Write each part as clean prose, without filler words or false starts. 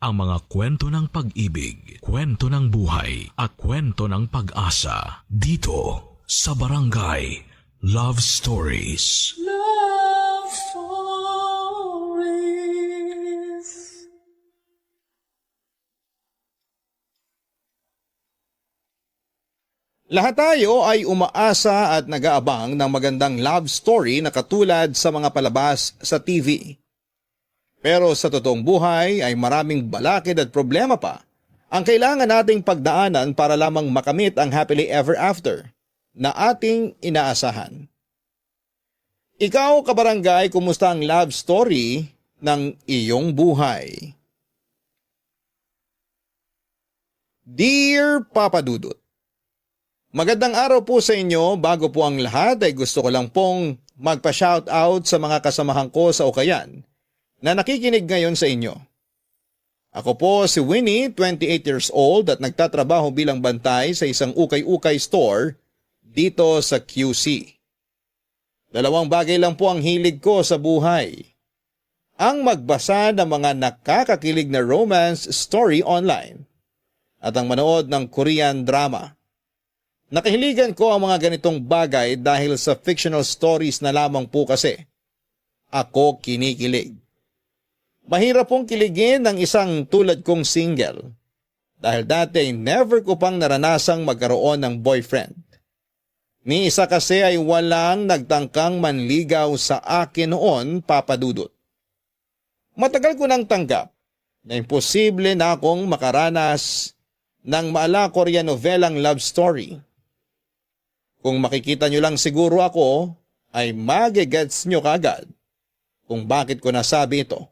Ang mga kwento ng pag-ibig, kwento ng buhay, at kwento ng pag-asa dito sa Barangay Love Stories. Love Stories. Lahat tayo ay umaasa at nag-aabang ng magandang love story na katulad sa mga palabas sa TV. Pero sa totoong buhay ay maraming balakid at problema pa ang kailangan nating pagdaanan para lamang makamit ang happily ever after na ating inaasahan. Ikaw, kabarangay, kumusta ang love story ng iyong buhay? Dear Papa Dudut, magandang araw po sa inyo. Bago po ang lahat ay gusto ko lang pong magpa-shoutout sa mga kasamahan ko sa Ukayan na nakikinig ngayon sa inyo. Ako po si Winnie, 28 years old at nagtatrabaho bilang bantay sa isang ukay-ukay store dito sa QC. Dalawang bagay lang po ang hilig ko sa buhay. Ang magbasa ng mga nakakakilig na romance story online at ang manood ng Korean drama. Nakahiligan ko ang mga ganitong bagay dahil sa fictional stories na lamang po kasi ako kinikilig. Mahirap pong kiligin ng isang tulad kong single dahil dati never ko pang naranasang magkaroon ng boyfriend. Ni isa kasi ay walang nagtangkang manligaw sa akin noon, Papa Dudut. Matagal ko nang tanggap na imposible na akong makaranas ng maala Korean novelang love story. Kung makikita nyo lang siguro ako, ay magigets nyo kagad kung bakit ko nasabi ito.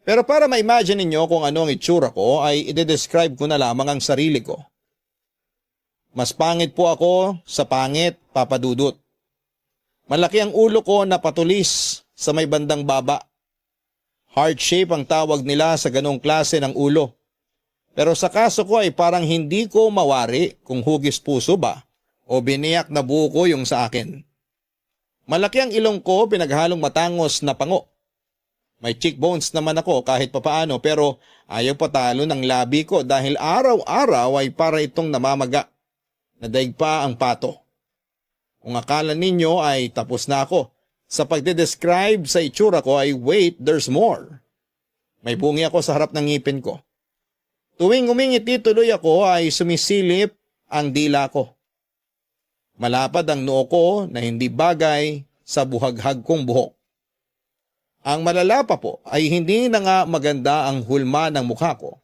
Pero para ma-imagine ninyo kung ano ang itsura ko ay i-describe ko na lamang ang sarili ko. Mas pangit po ako sa pangit, Papa Dudut. Malaki ang ulo ko na patulis sa may bandang baba. Heart shape ang tawag nila sa ganong klase ng ulo. Pero sa kaso ko ay parang hindi ko mawari kung hugis puso ba o biniyak na buko yung sa akin. Malaki ang ilong ko, pinaghalong matangos na pango. May cheekbones naman ako kahit papaano pero ayaw patalo ng labi ko dahil araw-araw ay para itong namamaga. Nadaig pa ang pato. Kung akala ninyo ay tapos na ako, sa pagde-describe sa itsura ko ay wait, there's more. May bungi ako sa harap ng ngipin ko. Tuwing umingiti tuloy ako ay sumisilip ang dila ko. Malapad ang noo ko na hindi bagay sa buhaghag kong buhok. Ang malala pa po ay hindi na nga maganda ang hulma ng mukha ko.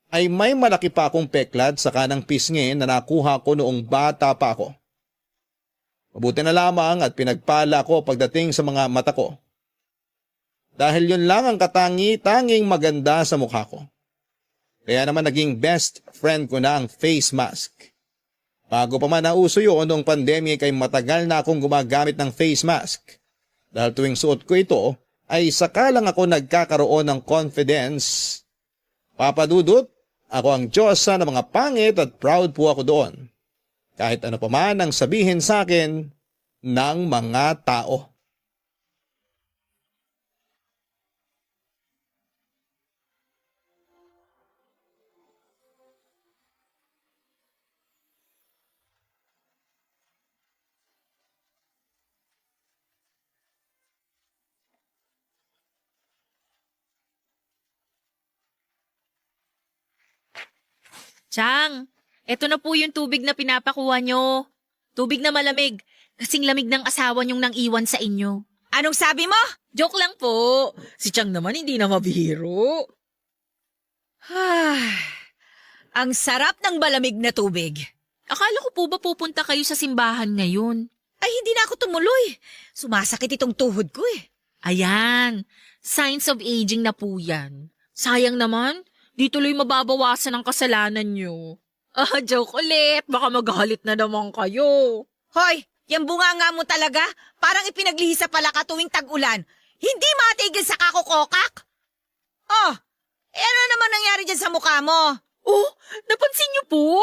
Ay may malaki pa akong peklad sa kanang pisngi na nakuha ko noong bata pa ako. Mabuti na lamang at pinagpala ko pagdating sa mga mata ko. Dahil yun lang ang katangi-tanging maganda sa mukha ko. Kaya naman naging best friend ko na ang face mask. Bago pa man nauso yun noong pandemic ay matagal na akong gumagamit ng face mask. Dahil tuwing suot ko ito ay saka lang ako nagkakaroon ng confidence. Papa Dudut, ako ang Diyosa ng mga pangit at proud po ako doon. Kahit ano pa man ang sabihin sa akin ng mga tao. Chang, eto na po yung tubig na pinapakuha nyo. Tubig na malamig, kasing lamig ng asawa nyong nang iwan sa inyo. Anong sabi mo? Joke lang po. Si Chang naman hindi na mabihiro. Ang sarap ng malamig na tubig. Akala ko po ba pupunta kayo sa simbahan ngayon? Ay, hindi na ako tumuloy. Sumasakit itong tuhod ko eh. Ayan, signs of aging na po yan. Sayang naman, di tuloy mababawasan ang kasalanan nyo. Joke ulit. Baka magalit na naman kayo. Hoy, yung bunganga mo talaga, parang ipinaglihisa pala ka tuwing tag-ulan. Hindi matigil sa kakukokak. Oh, ano naman nangyari dyan sa mukha mo? Oh, napansin niyo po?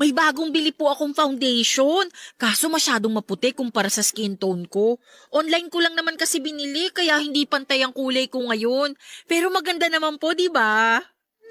May bagong bili po akong foundation. Kaso masyadong maputi kumpara sa skin tone ko. Online ko lang naman kasi binili kaya hindi pantay ang kulay ko ngayon. Pero maganda naman po, di ba?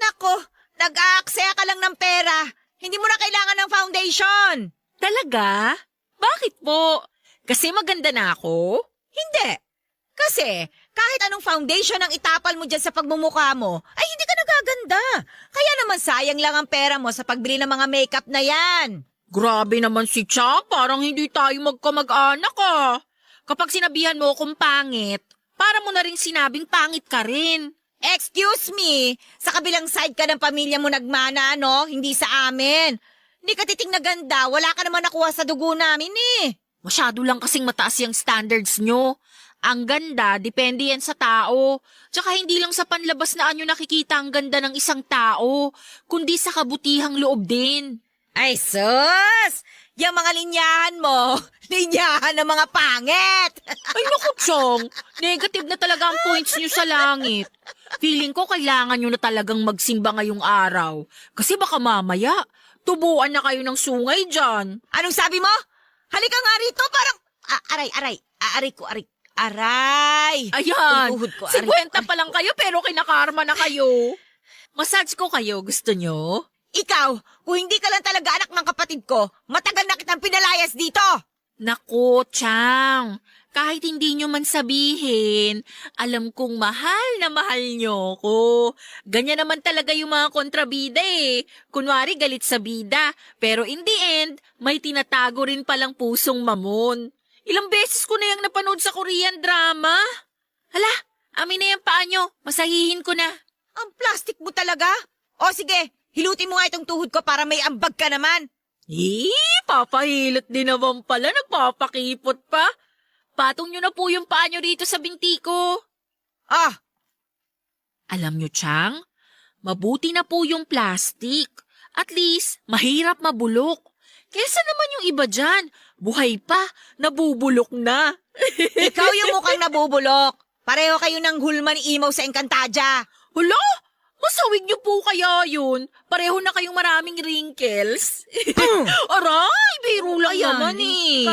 Nako, nag-aaksaya ka lang ng pera. Hindi mo na kailangan ng foundation. Talaga? Bakit po? Kasi maganda na ako? Hindi. Kasi kahit anong foundation ang itapal mo dyan sa pagmumukha mo, ay hindi ka nagaganda. Kaya naman sayang lang ang pera mo sa pagbili ng mga makeup na yan. Grabe naman si Cha, parang hindi tayo magkamag-anak ah. Kapag sinabihan mo akong pangit, para mo na rin sinabing pangit ka rin. Excuse me, sa kabilang side ka ng pamilya mo nagmana, no? Hindi sa amin. Hindi ka titing na ganda, wala ka naman nakuha sa dugo namin eh. Masyado lang kasing mataas yung standards nyo. Ang ganda, depende yan sa tao. Tsaka hindi lang sa panlabas na anyo nakikita ang ganda ng isang tao, kundi sa kabutihang loob din. Ay sus! Yung mga linyahan mo, linyahan ng mga pangit. Ay naku, Chong, negative na talaga ang points nyo sa langit. Feeling ko kailangan nyo na talagang magsimba ngayong araw. Kasi baka mamaya, tubuan na kayo ng sungay dyan. Anong sabi mo? Halika nga rito, parang... Aray! Ayan, Tuhod ko, 50 pa lang kayo pero kinakarma na kayo. Massage ko kayo, gusto nyo? Ikaw, kung hindi ka lang talaga anak ng kapatid ko, matagal na kitang pinalayas dito! Naku, Chang, kahit hindi nyo man sabihin, alam kong mahal na mahal nyo ko. Ganyan naman talaga yung mga kontrabida eh. Kunwari galit sa bida, pero in the end, may tinatago rin palang pusong mamon. Ilang beses ko na yung napanood sa Korean drama. Hala, amin na yung paa nyo, masahihin ko na. Ang plastic mo talaga? O sige, hilutin mo nga itong tuhod ko para may ambag ka naman. Papahilot din naman pala, nagpapakipot pa. Patong nyo na po yung paa nyo rito sa binti ko. Ah, Alam nyo, Chang, mabuti na po yung plastic. At least, mahirap mabulok. Kesa naman yung iba dyan, buhay pa, nabubulok na. ikaw yung mukhang nabubulok. Pareho kayo ng hulma ni Imaw sa Encantadia. Hala, masawig nyo po kaya yun. Pareho na kayong maraming wrinkles. Aray, biro lang naman eh.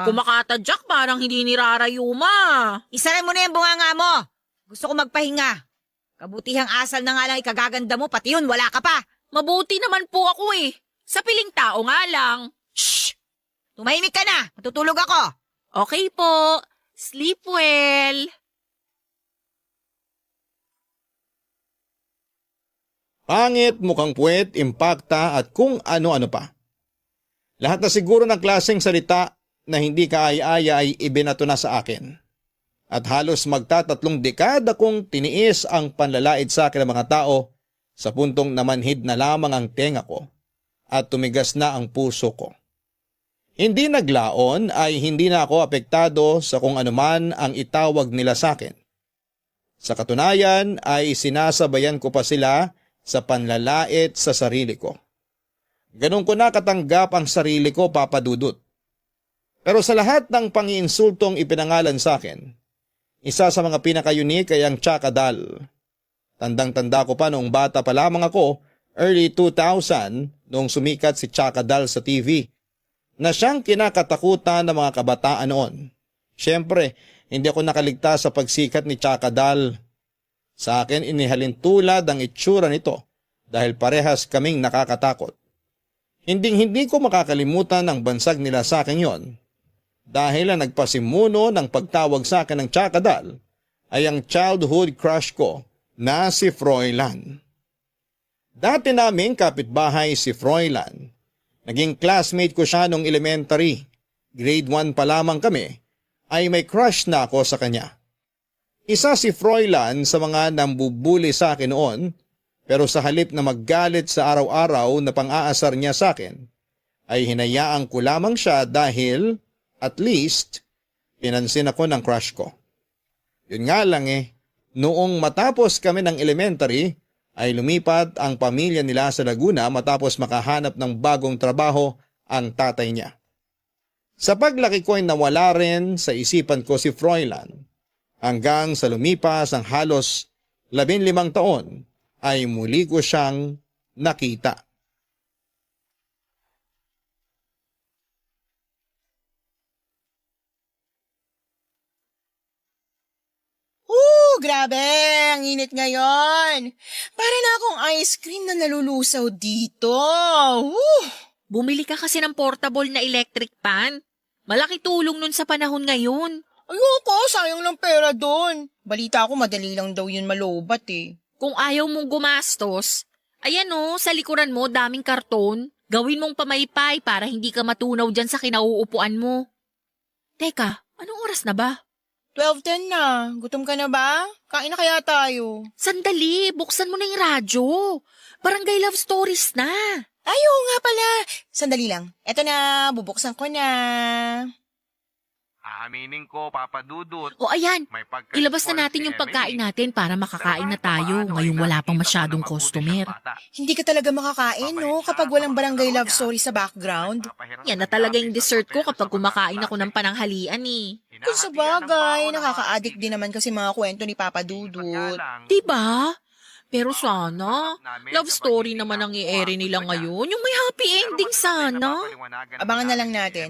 Kumakatadyak parang hindi nirarayuma. Isaran mo na yung bunganga mo. Gusto ko magpahinga. Kabutihang asal na nga lang ikagaganda mo, pati yun, wala ka pa. Mabuti naman po ako eh. Sa piling tao nga lang. Shh! Tumahimik ka na, matutulog ako. Okay po. Sleep well. Pangit, mukhang puwet, impakta at kung ano-ano pa. Lahat na siguro ng klaseng salita na hindi kaaya-aya ay ibinato na sa akin. At halos magtatatlong dekada kong tiniis ang panlalait sa akin ng mga tao sa puntong namanhid na lamang ang tenga ko at tumigas na ang puso ko. Hindi naglaon ay hindi na ako apektado sa kung anuman ang itawag nila sa akin. Sa katunayan ay sinasabayan ko pa sila sa panlalait sa sarili ko. Ganun ko na katanggap ang sarili ko, Papa Dudut. Pero sa lahat ng pangiinsultong ipinangalan sa akin, isa sa mga pinaka-unique ay ang Chakadal. Tandang-tanda ko pa noong bata pa lamang ako, early 2000, noong sumikat si Chakadal sa TV, na siyang kinakatakutan ng mga kabataan noon. Siyempre, hindi ako nakaligtas sa pagsikat ni Chakadal. Sa akin inihalin tulad ang itsura nito dahil parehas kaming nakakatakot. Hinding-hindi ko makakalimutan ang bansag nila sa akin yon. Dahil ang nagpasimuno ng pagtawag sa akin ng Chakadal ay ang childhood crush ko na si Froilan. Dati naming kapitbahay si Froilan. Naging classmate ko siya nung elementary. Grade 1 pa lamang kami ay may crush na ako sa kanya. Isa si Froilan sa mga nambubuli sa akin noon, pero sa halip na maggalit sa araw-araw na pang-aasar niya sa akin, ay hinayaan ko lamang siya dahil at least pinansin ako ng crush ko. Yun nga lang noong matapos kami ng elementary ay lumipat ang pamilya nila sa Laguna matapos makahanap ng bagong trabaho ang tatay niya. Sa paglaki ko ay nawala rin sa isipan ko si Froilan hanggang sa lumipas ang halos 15 taon ay muli ko siyang nakita. grabe. Ang init ngayon. Para na akong ice cream na nalulusaw dito. Woo! Bumili ka kasi ng portable na electric pan. Malaki tulong nun sa panahon ngayon. Ayoko, sayang lang pera doon. Balita ko madali lang daw yun malobat eh. Kung ayaw mong gumastos, ayan o, sa likuran mo daming karton. Gawin mong pamaypay para hindi ka matunaw dyan sa kinauupuan mo. Teka, anong oras na ba? 12:10 na. Gutom ka na ba? Kain na kaya tayo. Sandali, buksan mo na yung radyo. Barangay Love Stories na. Ayo nga pala. Sandali lang. Eto na, bubuksan ko na. Aaminin ko, Papa Dudut. O ayan, May pagka- ilabas na natin yung pagkain natin para makakain na tayo ngayong wala pang masyadong customer. Hindi ka talaga makakain, no? Kapag walang barangay love story sa background. Yan na talaga yung dessert ko kapag kumakain ako ng pananghalian eh. Kung sa bagay, nakaka-addict din naman kasi mga kwento ni Papa Dudut. Diba? Pero sana, love story naman ang i-ere nila ngayon. Yung may happy ending sana. Abangan na lang natin.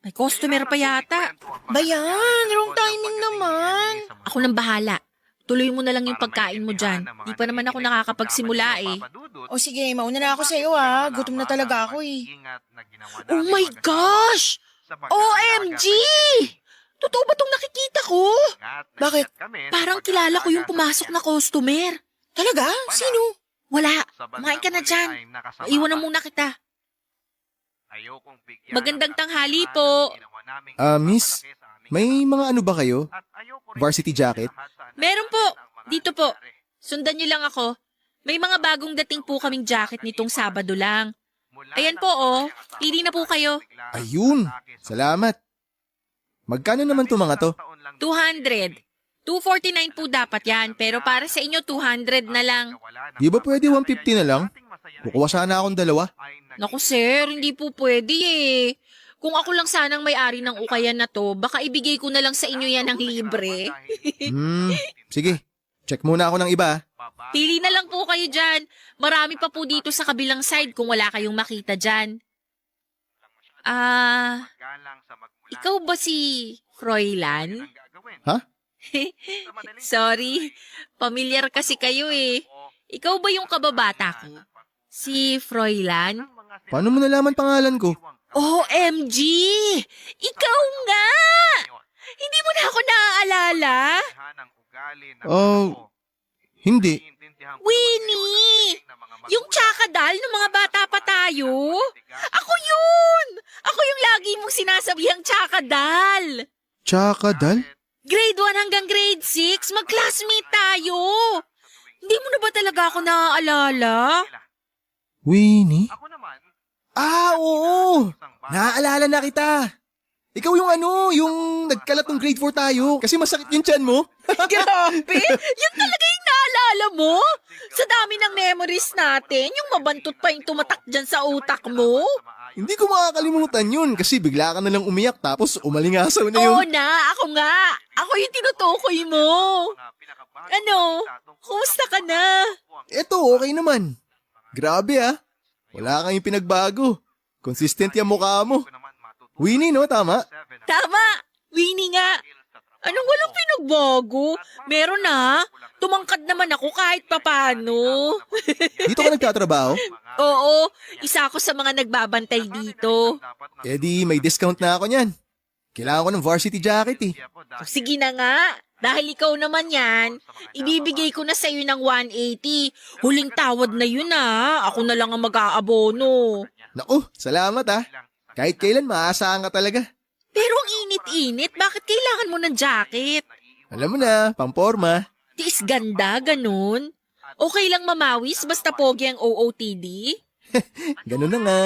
May customer pa yata. Bayan, wrong timing naman. Ako nang bahala. Tuloy mo na lang yung pagkain mo dyan. Di pa naman ako nakakapagsimula eh. O sige, mauna na ako sa'yo ah. Gutom na talaga ako eh. Oh my gosh! OMG! Totoo ba tong nakikita ko? Bakit? Parang kilala ko yung pumasok na customer. Talaga? Sino? Wala. Kumain ka na dyan. Iwan na muna kita. Magandang tanghali po. Miss, may mga ano ba kayo? Varsity jacket? Meron po. Dito po. Sundan niyo lang ako. May mga bagong dating po kaming jacket nitong Sabado lang. Ayan po oh. Pili na po kayo. Ayun, salamat. Magkano naman to mga to? 200. 249 po dapat yan. Pero para sa inyo, 200 na lang. Di ba pwede 150 na lang? Kukuha sana akong dalawa. Naku sir, hindi po pwede eh. Kung ako lang sanang may-ari ng ukayan na to, baka ibigay ko na lang sa inyo yan ng libre. Sige. Check muna ako ng iba. Pili na lang po kayo dyan. Marami pa po dito sa kabilang side kung wala kayong makita dyan. Ikaw ba si Froilan? Ha? Sorry, familiar kasi kayo eh. Ikaw ba yung kababata ko? Si Froilan? Paano mo nalaman pangalan ko? OMG! Ikaw nga! Hindi mo na ako naaalala? Hindi. Winnie! Yung tsakadal ng mga bata pa tayo? Ako yun! Ako yung lagi mong sinasabihang tsakadal. Tsakadal? Grade 1 hanggang grade 6, mag-classmate tayo. Hindi mo na ba talaga ako naaalala? Winnie? Oo! Naaalala na kita. Ikaw yung yung nagkalat ng grade 4 tayo kasi masakit yung tiyan mo. Grabe! Yun talaga yung naalala mo? Sa dami ng memories natin, yung mabantot pa yung tumatak dyan sa utak mo. Hindi ko makakalimutan yun kasi bigla ka na lang umiyak tapos umalingasaw na yun. Oo na, ako nga. Ako yung tinutukoy mo. Ano? Kumusta ka na? Eto, okay naman. Grabe wala kang pinagbago. Consistent yung mukha mo. Winnie, no? Tama? Tama! Winnie nga! Anong walang pinagbago? Meron na. Tumangkad naman ako kahit papano. Dito ka nagtatrabaho? Oo, isa ako sa mga nagbabantay dito. Eh di, may discount na ako niyan. Kailangan ko ng varsity jacket eh. Sige na nga. Dahil ikaw naman yan, ibibigay ko na sa'yo ng 180. Huling tawad na yun Ako na lang ang mag-aabono. Naku, salamat Kahit kailan maaasahan ka talaga. Pero ang init-init, bakit kailangan mo ng jacket? Alam mo na, pamporma. Tiis ganda, ganun. Okay lang mamawis basta pogi ang OOTD? Ganun na nga.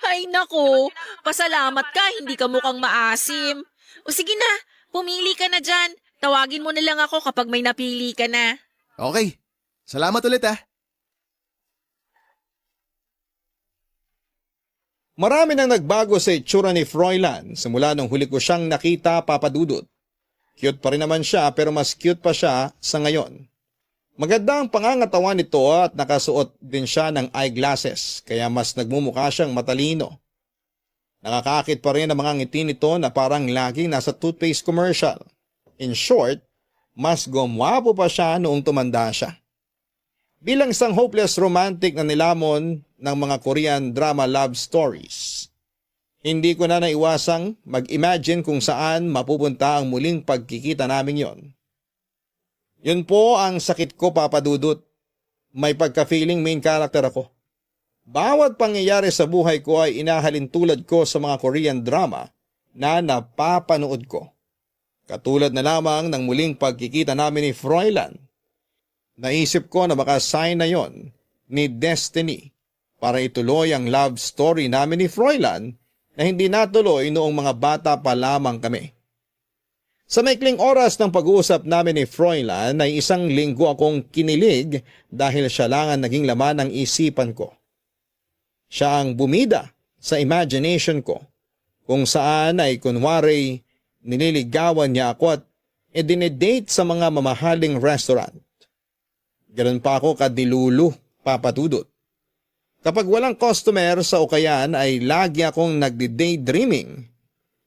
Ay nako, pasalamat ka, hindi ka mukhang maasim. O sige na, pumili ka na dyan. Tawagin mo na lang ako kapag may napili ka na. Okay, salamat ulit Marami nang nagbago sa itsura ni Froilan simula nung huli ko siyang nakita, Papa Dudut. Cute pa rin naman siya pero mas cute pa siya sa ngayon. Maganda ang pangangatawan nito at nakasuot din siya ng eyeglasses kaya mas nagmumukha siyang matalino. Nakakakit pa rin ang mga ngiti nito na parang laging nasa toothpaste commercial. In short, mas gumwapo pa siya noong tumanda siya. Bilang isang hopeless romantic na nilamon ng mga Korean drama love stories, hindi ko na naiwasang mag-imagine kung saan mapupunta ang muling pagkikita namin yon. Yun po ang sakit ko, Papa Dudut. May pagka-feeling main character ako. Bawat pangyayari sa buhay ko ay inahalin tulad ko sa mga Korean drama na napapanood ko. Katulad na lamang ng muling pagkikita namin ni Froilan. Naisip ko na baka sign na yon ni Destiny para ituloy ang love story namin ni Froilan na hindi natuloy noong mga bata pa lamang kami. Sa maikling oras ng pag-uusap namin ni Froilan ay isang linggo akong kinilig dahil siya lang ang naging laman ng isipan ko. Siya ang bumida sa imagination ko kung saan ay kunwari nililigawan niya ako at dinedate sa mga mamahaling restaurant. Ganun pa ako kadilulu, Papa Dudut. Kapag walang customer sa ukayan ay lagi akong nagdi-daydreaming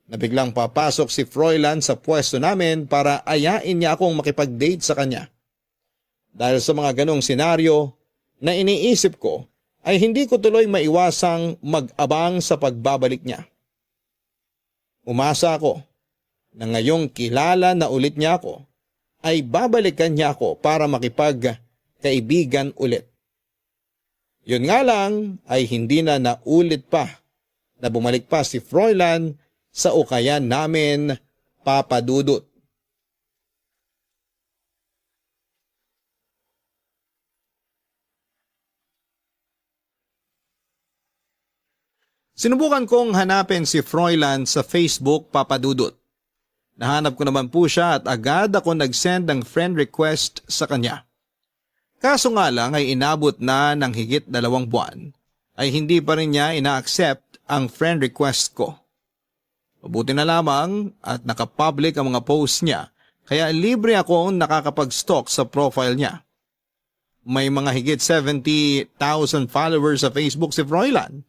na biglang papasok si Froilan sa pwesto namin para ayain niya akong makipag-date sa kanya. Dahil sa mga ganong senaryo na iniisip ko ay hindi ko tuloy maiwasang mag-abang sa pagbabalik niya. Umasa ako na ngayong kilala na ulit niya ako ay babalikan niya ako para makipagkaibigan ulit. Yun nga lang ay hindi na naulit pa na bumalik pa si Froilan sa ukayan namin, Papa Dudut. Sinubukan kong hanapin si Froilan sa Facebook, Papa Dudut. Nahanap ko naman po siya at agad ako nag-send ng friend request sa kanya. Kaso nga lang ay inabot na ng higit 2 buwan ay hindi pa rin niya ina-accept ang friend request ko. Mabuti na lamang at nakapublic ang mga posts niya kaya libre akong nakakapag-stalk sa profile niya. May mga higit 70,000 followers sa Facebook si Froilan.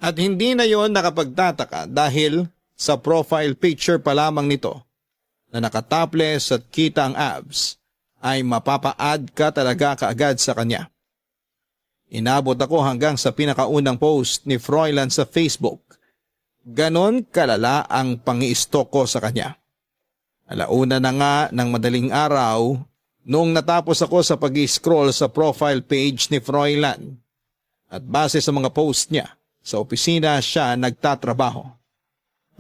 At hindi na yon nakapagtataka dahil sa profile picture pa lamang nito na nakatopless at kita ang abs ay mapapa-add ka talaga kaagad sa kanya. Inabot ako hanggang sa pinakaunang post ni Froilan sa Facebook. Ganon kalala ang pangi-stalk ko sa kanya. Alauna na nga ng madaling araw noong natapos ako sa pag-scroll sa profile page ni Froilan. At base sa mga post niya, sa opisina siya nagtatrabaho.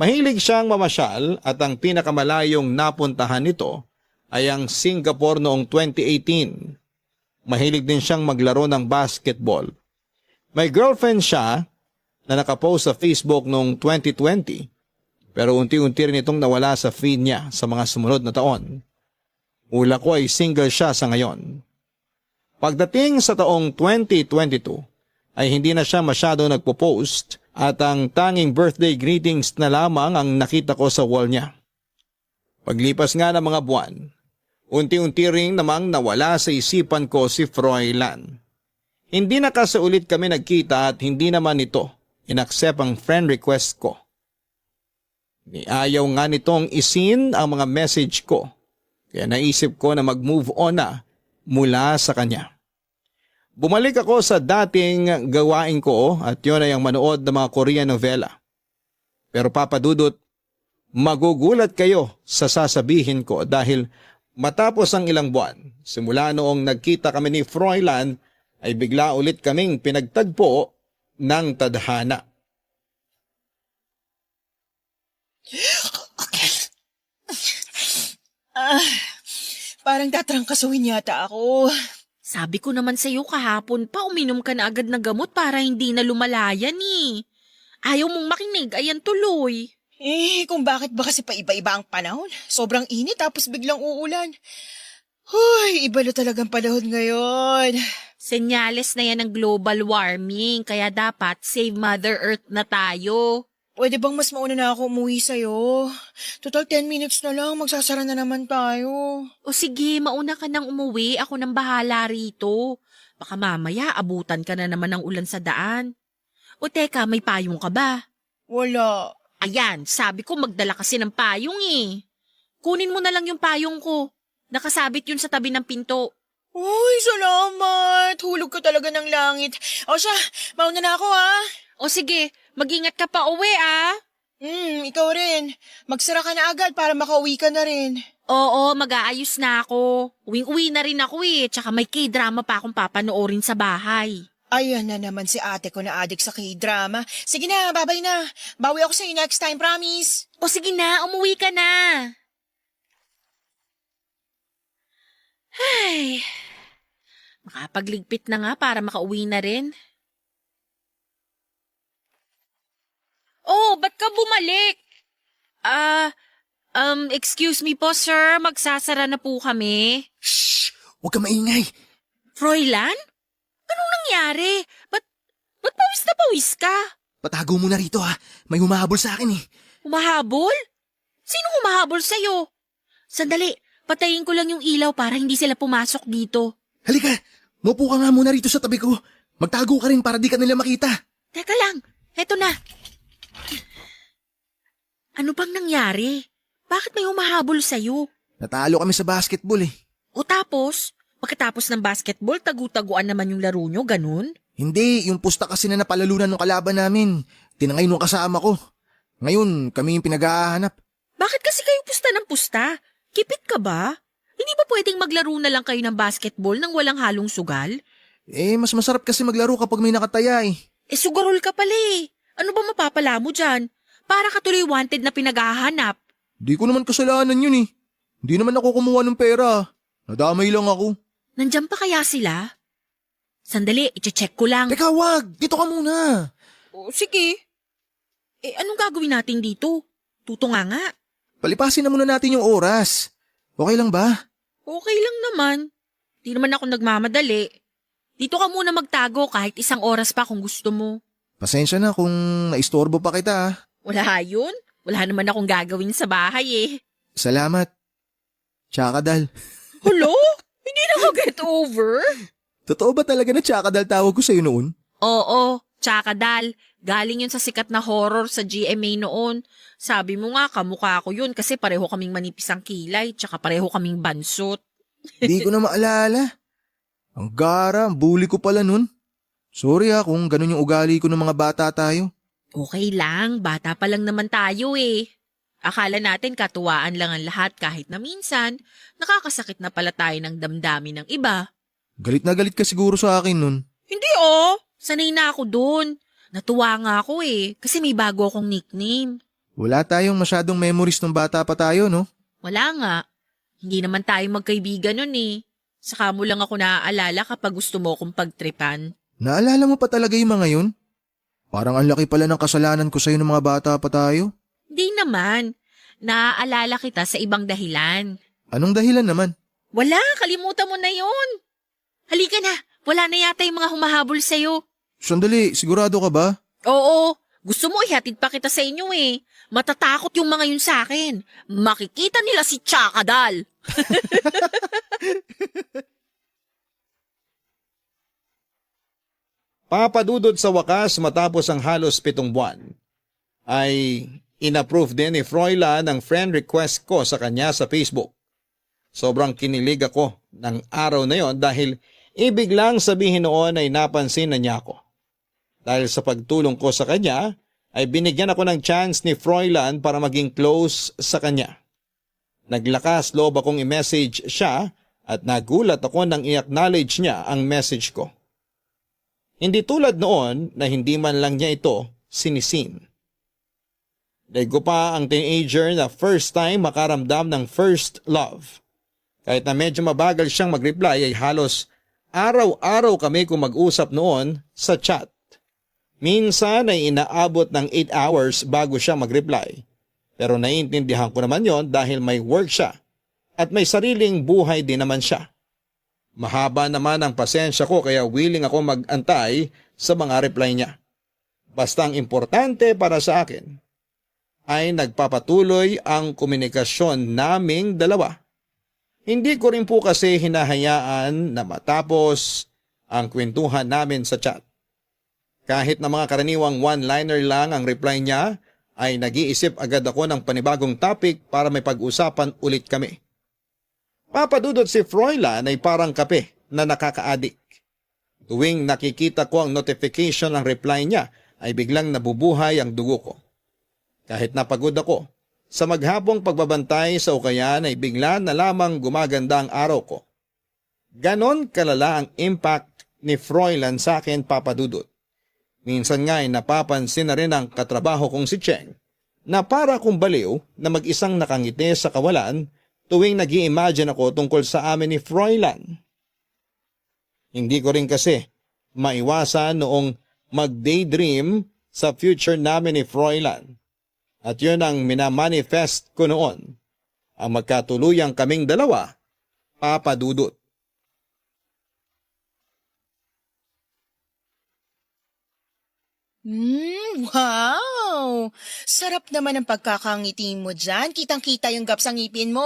Mahilig siyang mamasyal at ang pinakamalayong napuntahan nito ay ang Singapore noong 2018. Mahilig din siyang maglaro ng basketball. May girlfriend siya na nakapost sa Facebook noong 2020 pero unti-unti rin itong nawala sa feed niya sa mga sumunod na taon. Ula ko ay single siya sa ngayon. Pagdating sa taong 2022, ay hindi na siya masyado nagpo-post at ang tanging birthday greetings na lamang ang nakita ko sa wall niya. Paglipas nga ng mga buwan, unti-unti ring namang nawala sa isipan ko si Froilan. Hindi na kasi ulit kami nagkita at hindi naman ito inaccept ang friend request ko. Niayaw nga nitong isin ang mga message ko kaya naisip ko na mag-move on na mula sa kanya. Bumalik ako sa dating gawain ko at yun ay ang manood ng mga Korean novela. Pero Papa Dudut, magugulat kayo sa sasabihin ko dahil matapos ang ilang buwan, simula noong nagkita kami ni Froilan, ay bigla ulit kaming pinagtagpo ng tadhana. Parang tatrangkasuhin yata ako. Sabi ko naman sa'yo kahapon pa uminom ka na agad ng gamot para hindi na lumalayan eh. Ayaw mong makinig, ayan tuloy. Kung bakit ba kasi paiba-iba ang panahon? Sobrang init tapos biglang uulan. Huy, iba na talagang panahon ngayon. Senyales na yan ng global warming, kaya dapat save Mother Earth na tayo. Pwede bang mas mauna na ako umuwi sa'yo? Total 10 minutes na lang, magsasara na naman tayo. O sige, mauna ka nang umuwi, ako nang bahala rito. Baka mamaya abutan ka na naman ng ulan sa daan. O teka, may payong ka ba? Wala. Ayan, sabi ko magdala kasi ng payong eh. Kunin mo na lang yung payong ko. Nakasabit yun sa tabi ng pinto. Uy, salamat. Hulog ka talaga ng langit. O siya, mauna na ako ha. O sige, mag-ingat ka pa uwi ah. Ikaw rin. Magsara ka na agad para makauwi ka na rin. Oo, mag-aayos na ako. Uwing-uwi na rin ako eh. Tsaka may K-drama pa akong papanoorin sa bahay. Ayan na naman si ate ko na adik sa K-drama. Sige na, babay na. Bawi ako sa'yo next time, promise. O sige na, umuwi ka na. Ay, makapagligpit na nga para makauwi na rin. Oh, ba't ka bumalik? Excuse me po sir, magsasara na po kami. Shh! Huwag ka maingay. Froilan? Anong nangyari? Ba't pawis na pawis ka? Patago mo na rito ha. May humahabol sa akin eh. Humahabol? Sinong humahabol sa'yo? Sandali, patayin ko lang yung ilaw para hindi sila pumasok dito. Halika, maupo ka nga muna rito sa tabi ko. Magtago ka rin para di ka nila makita. Teka lang, eto na. Ano bang nangyari? Bakit may humahabol sa'yo? Natalo kami sa basketball eh. O tapos, pagkatapos ng basketball, tagu-taguan naman yung laro nyo, ganun? Hindi, yung pusta kasi na napalalunan ng kalaban namin. Tinangay nung kasama ko. Ngayon, kami yung pinag-ahanap. Bakit kasi kayo pusta ng pusta? Kipit ka ba? Hindi ba pwedeng maglaro na lang kayo ng basketball nang walang halong sugal? Mas masarap kasi maglaro kapag may nakataya eh. Sugarol ka pala eh. Ano ba mapapala mo dyan? Para ka tuloy wanted na pinaghahanap. Di ko naman kasalanan yun eh. Hindi naman ako kumuha ng pera. Nadamay lang ako. Nandyan pa kaya sila? Sandali, iche-check ko lang. Teka, wag! Dito ka muna! O, sige. Anong gagawin natin dito? Tutunga nga. Palipasin na muna natin yung oras. Okay lang ba? Okay lang naman. Di naman ako nagmamadali. Dito ka muna magtago kahit 1 oras pa kung gusto mo. Pasensya na kung naistorbo pa kita ah. Wala yun. Wala naman akong gagawin sa bahay eh. Salamat. Tsaka dal. Hello? Hindi na ako get over? Totoo ba talaga na tsaka dal tawag ko sa'yo noon? Oo, tsaka dal. Galing yun sa sikat na horror sa GMA noon. Sabi mo nga, kamukha ko yun kasi pareho kaming manipis ang kilay tsaka pareho kaming bansot. Di ko na maalala. Ang gara, ang bully ko pala nun. Sorry kung ganun yung ugali ko ng mga bata tayo. Okay lang, bata pa lang naman tayo eh. Akala natin katuwaan lang ang lahat kahit na minsan, nakakasakit na pala tayo ng damdamin ng iba. Galit na galit ka siguro sa akin nun. Hindi sanay na ako dun. Natuwa nga ako eh, kasi may bago akong nickname. Wala tayong masyadong memories nung bata pa tayo, no? Wala nga. Hindi naman tayo magkaibigan nun eh. Saka mo lang ako naaalala kapag gusto mo akong pagtripan. Naalala mo pa talaga yung mga yun? Parang ang laki pala ng kasalanan ko sa'yo ng mga bata pa tayo. Hindi naman. Naaalala kita sa ibang dahilan. Anong dahilan naman? Wala, kalimutan mo na yon. Halika na, wala na yata yung mga humahabol sa'yo. Sandali, sigurado ka ba? Oo, gusto mo ihatid pa kita sa inyo eh. Matatakot yung mga yun sa akin. Makikita nila si Tsakadal. Papadudod sa wakas matapos ang halos 7 buwan, ay inapprove din ni Froilan ang friend request ko sa kanya sa Facebook. Sobrang kinilig ako ng araw na yon dahil ibig lang sabihin noon ay napansin na niya ako. Dahil sa pagtulong ko sa kanya, ay binigyan ako ng chance ni Froilan para maging close sa kanya. Naglakas loob akong i-message siya at nagulat ako nang i-acknowledge niya ang message ko. Hindi tulad noon na hindi man lang niya ito sinisin. Dahil pa ang teenager na first time makaramdam ng first love. Kahit na medyo mabagal siyang mag-reply ay halos araw-araw kami kung mag-usap noon sa chat. Minsan ay inaabot ng 8 hours bago siya mag-reply. Pero naiintindihan ko naman yon dahil may work siya at may sariling buhay din naman siya. Mahaba naman ang pasensya ko kaya willing ako mag-antay sa mga reply niya. Basta ang importante para sa akin ay nagpapatuloy ang komunikasyon naming dalawa. Hindi ko rin po kasi hinahayaan na matapos ang kwentuhan namin sa chat. Kahit na mga karaniwang one-liner lang ang reply niya, ay nag-iisip agad ako ng panibagong topic para may pag-usapan ulit kami. Papadudot si Froilan ay parang kape na nakaka-addict. Tuwing nakikita ko ang notification ng reply niya ay biglang nabubuhay ang dugo ko. Kahit napagod ako, sa maghapong pagbabantay sa ukayan ay bigla na lamang gumaganda ang araw ko. Ganon kalala ang impact ni Froilan sa akin, Papadudot. Minsan nga ay napapansin na rin ang katrabaho kong si Cheng na para kong baliw na mag-isang nakangiti sa kawalan tuwing nag-i-imagine ako tungkol sa amin ni Froilan. Hindi ko rin kasi maiwasan noong mag-daydream sa future namin ni Froilan. At yun ang minamanifest ko noon, ang magkatuluyang kaming dalawa, Papadudot. Wow! Sarap naman ang pagkakangiti mo dyan. Kitang-kita yung gap sa ngipin mo.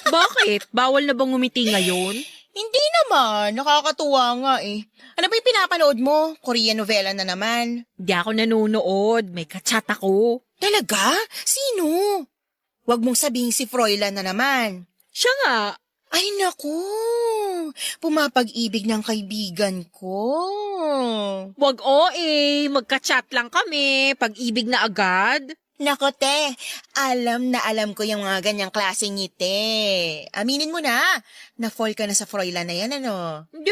Bakit? Bawal na bang umiti ngayon? Hindi naman. Nakakatuwa nga eh. Ano ba yung pinapanood mo? Korean novela na naman. Hindi ako nanonood. May kachat ako. Talaga? Sino? Huwag mong sabihin si Froilan na naman. Siya nga. Ay naku, pumapag-ibig ng kaibigan ko. Wag magka-chat lang kami. Pag-ibig na agad. Nako te, alam na alam ko yung mga ganyang klaseng ngiti. Aminin mo na-fall ka na sa Froilan na yan ano? Hindi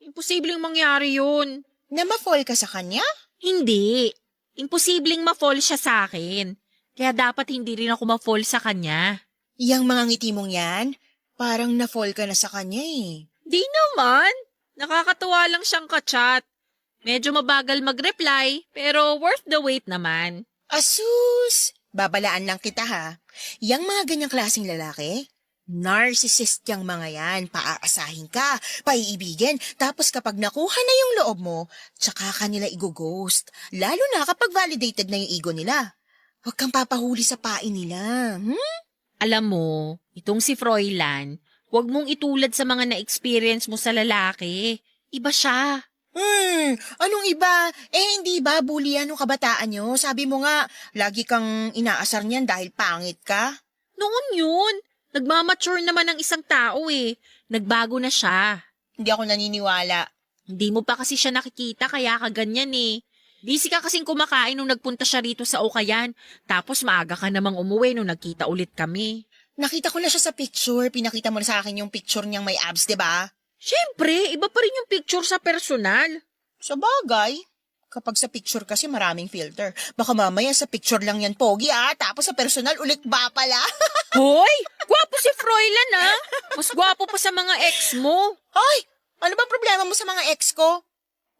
Imposibleng mangyari yun. Na ma-fall ka sa kanya? Hindi. Imposibleng ma-fall siya sa akin. Kaya dapat hindi rin ako ma-fall sa kanya. Yang mga ngiti mong yan, parang na-fall ka na sa kanya eh. Di naman. Nakakatuwa lang siyang kachat. Medyo mabagal mag-reply, pero worth the wait naman. Asus! Babalaan lang kita ha. Yang mga ganyang klaseng lalaki, narcissist yang mga yan. Paaasahin ka, paiibigin, tapos kapag nakuha na yung loob mo, tsaka ka nila i-ghost. Lalo na kapag validated na yung ego nila. Huwag kang papahuli sa pain nila. Alam mo, itong si Froilan, huwag mong itulad sa mga na-experience mo sa lalaki. Iba siya. Anong iba? Hindi ba bully ang kabataan nyo? Sabi mo nga, lagi kang inaasar niyan dahil pangit ka. Noon yun. Nagmamature naman ang isang tao eh. Nagbago na siya. Hindi ako naniniwala. Hindi mo pa kasi siya nakikita kaya ka ganyan eh. Busy ka kasing kumakain nung nagpunta siya rito sa Ukayan. Tapos maaga ka namang umuwi nung nagkita ulit kami. Nakita ko na siya sa picture. Pinakita mo na sa akin yung picture niyang may abs, diba? Siyempre, iba pa rin yung picture sa personal. Sa bagay. Kapag sa picture kasi maraming filter. Baka mamaya sa picture lang yan pogi tapos sa personal ulit ba pala? Hoy! Gwapo si Froilan Mas gwapo pa sa mga ex mo. Ay! Ano ba problema mo sa mga ex ko?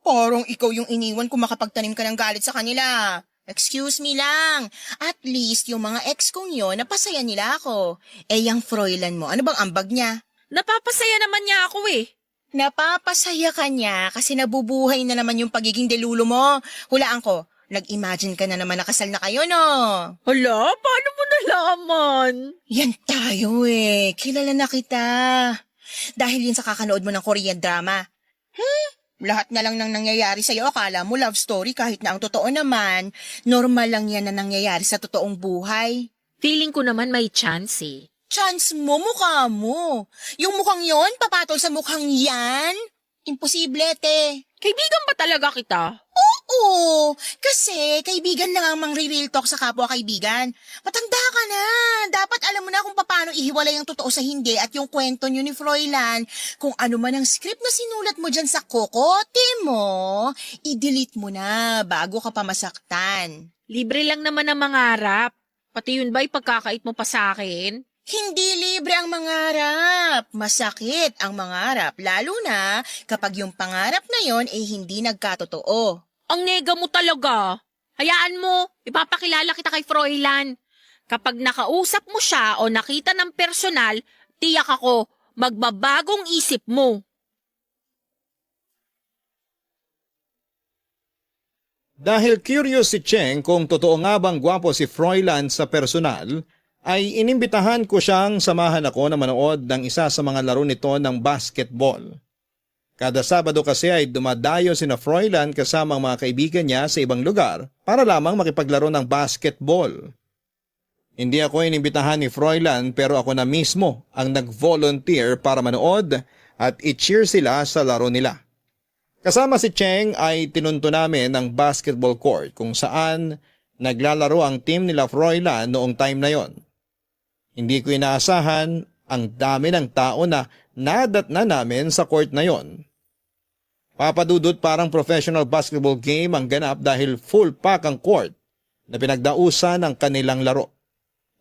Parang ikaw yung iniwan kung makapagtanim ka ng galit sa kanila. Excuse me lang. At least yung mga ex kong yun, napasaya nila ako. Yung Froilan mo, ano bang ambag niya? Napapasaya naman niya ako eh. Napapasaya ka niya kasi nabubuhay na naman yung pagiging delulo mo. Hulaan ko, nag-imagine ka na naman nakasal na kayo, no? Hala, paano mo nalaman? Yan tayo eh. Kilala na kita. Dahil yun sa kakanood mo ng Korean drama. Lahat na lang nang nangyayari sa'yo, akala mo love story kahit na ang totoo naman, normal lang yan na nangyayari sa totoong buhay. Feeling ko naman may chance eh. Chance mo, mukha mo. Yung mukhang yon, papatol sa mukhang yan? Imposible, te. Kaibigan ba talaga kita? Oo, kasi kaibigan lang ang mang-real talk sa kapwa-kaibigan. Matanda ka na. Dapat alam mo na kung paano ihiwalay ang totoo sa hindi at yung kwento nyo ni Froilan. Kung ano man ang script na sinulat mo dyan sa kokote mo, i-delete mo na bago ka pa masaktan. Libre lang naman ang mangarap. Pati yun ba ipagkakait mo pa sa akin? Hindi libre ang mangarap. Masakit ang mangarap, lalo na kapag yung pangarap na yon hindi nagkatotoo. Ang nega mo talaga. Hayaan mo, ipapakilala kita kay Froilan. Kapag nakausap mo siya o nakita ng personal, tiyak ako, magbabagong isip mo. Dahil curious si Cheng kung totoo nga bang gwapo si Froilan sa personal, ay inimbitahan ko siyang samahan ako na manood ng isa sa mga laro nito ng basketball. Kada Sabado kasi ay dumadayo sina Froilan kasama ang mga kaibigan niya sa ibang lugar para lamang makipaglaro ng basketball. Hindi ako inimbitahan ni Froilan pero ako na mismo ang nag-volunteer para manood at i-cheer sila sa laro nila. Kasama si Cheng ay tinunto namin ang basketball court kung saan naglalaro ang team nila Froilan noong time na yon. Hindi ko inaasahan ang dami ng tao na nadatna namin sa court na yon. Papadudot parang professional basketball game ang ganap dahil full pack ang court na pinagdausan ng kanilang laro.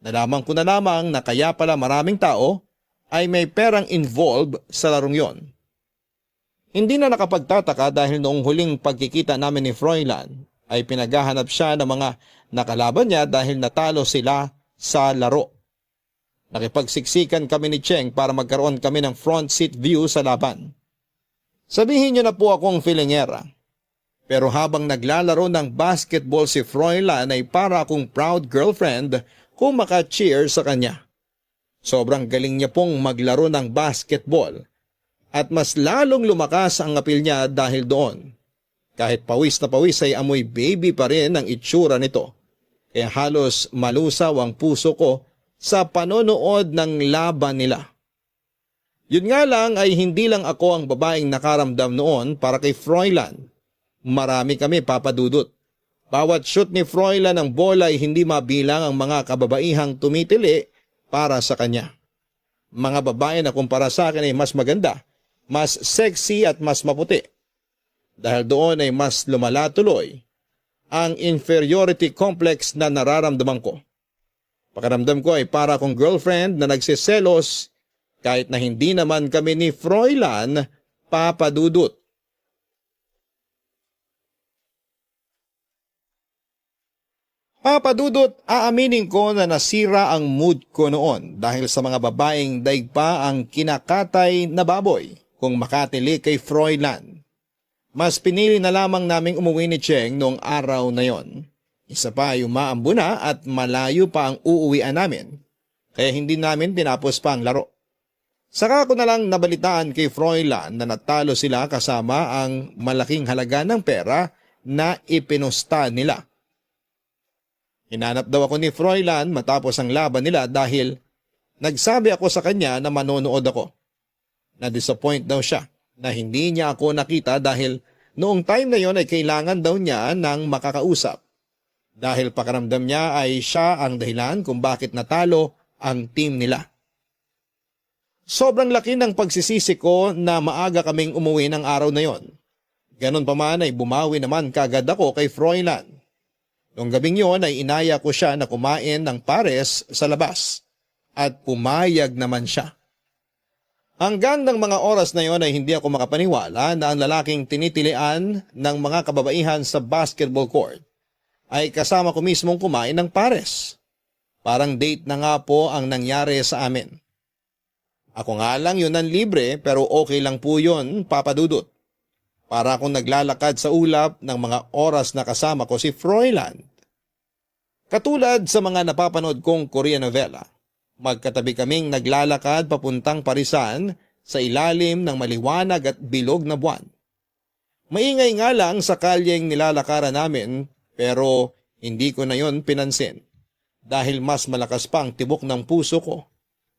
Nalaman ko na lamang na kaya pala maraming tao ay may perang involved sa larong yon. Hindi na nakapagtataka dahil noong huling pagkikita namin ni Froilan ay pinaghahanap siya ng mga nakalaban niya dahil natalo sila sa laro. Nakipagsiksikan kami ni Cheng para magkaroon kami ng front seat view sa laban. Sabihin niyo na po akong filingera. Pero habang naglalaro ng basketball si Froilan ay para akong proud girlfriend kung maka-cheer sa kanya. Sobrang galing niya pong maglaro ng basketball at mas lalong lumakas ang apil niya dahil doon. Kahit pawis na pawis ay amoy baby pa rin ang itsura nito. Kaya halos malusaw ang puso ko sa panonood ng laban nila. Yun nga lang ay hindi lang ako ang babaeng nakaramdam noon para kay Froilan. Marami kami papadudot. Bawat shoot ni Froilan ng bola ay hindi mabilang ang mga kababaihang tumitili para sa kanya. Mga babae na kumpara sa akin ay mas maganda, mas sexy at mas maputi. Dahil doon ay mas lumala tuloy ang inferiority complex na nararamdaman ko. Pakiramdam ko ay para akong girlfriend na nagsiselos kahit na hindi naman kami ni Froilan papadudot. Papadudot, aaminin ko na nasira ang mood ko noon dahil sa mga babaeng daig pa ang kinakatay na baboy kung makatili kay Froilan. Mas pinili na lamang naming umuwi ni Cheng noong araw na yon. Isa pa ay umaambo na at malayo pa ang uuwian namin, kaya hindi namin tinapos pa ang laro. Saka ko na lang nabalitaan kay Froilan na natalo sila kasama ang malaking halaga ng pera na ipinusta nila. Hinanap daw ako ni Froilan matapos ang laban nila dahil nagsabi ako sa kanya na manonood ako. Na-disappoint daw siya na hindi niya ako nakita dahil noong time na yon ay kailangan daw niya ng makakausap. Dahil pakiramdam niya ay siya ang dahilan kung bakit natalo ang team nila. Sobrang laki ng pagsisisi ko na maaga kaming umuwi ng araw na yon. Ganon pa man ay bumawi naman kagad ako kay Froilan. Noong gabing yon ay inaya ko siya na kumain ng pares sa labas at pumayag naman siya. Hanggang ng mga oras na yon ay hindi ako makapaniwala na ang lalaking tinitilian ng mga kababaihan sa basketball court ay kasama ko mismong kumain ng pares. Parang date na nga po ang nangyari sa amin. Ako nga lang yun ang libre pero okay lang po yun, papadudot. Para akong naglalakad sa ulap ng mga oras na kasama ko si Froilan. Katulad sa mga napapanood kong Korean novela, magkatabi kaming naglalakad papuntang Parisan sa ilalim ng maliwanag at bilog na buwan. Maingay nga lang sa kalyeng nilalakaran namin pero hindi ko na yon pinansin dahil mas malakas pa ang tibok ng puso ko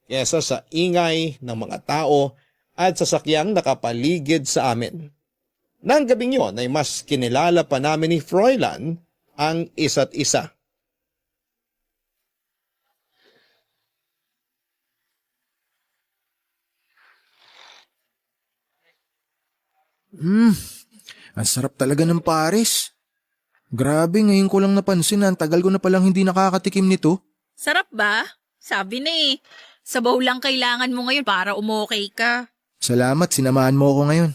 kesa sa ingay ng mga tao at sasakyang nakapaligid sa amin. Nang gabing yon ay mas kinilala pa namin ni Froilan ang isa't isa. Ang sarap talaga ng pares. Grabe, ngayon ko lang napansin na ang tagal ko na palang hindi nakakatikim nito. Sarap ba? Sabi na eh. Sabaw lang kailangan mo ngayon para umokay ka. Salamat, sinamahan mo ako ngayon.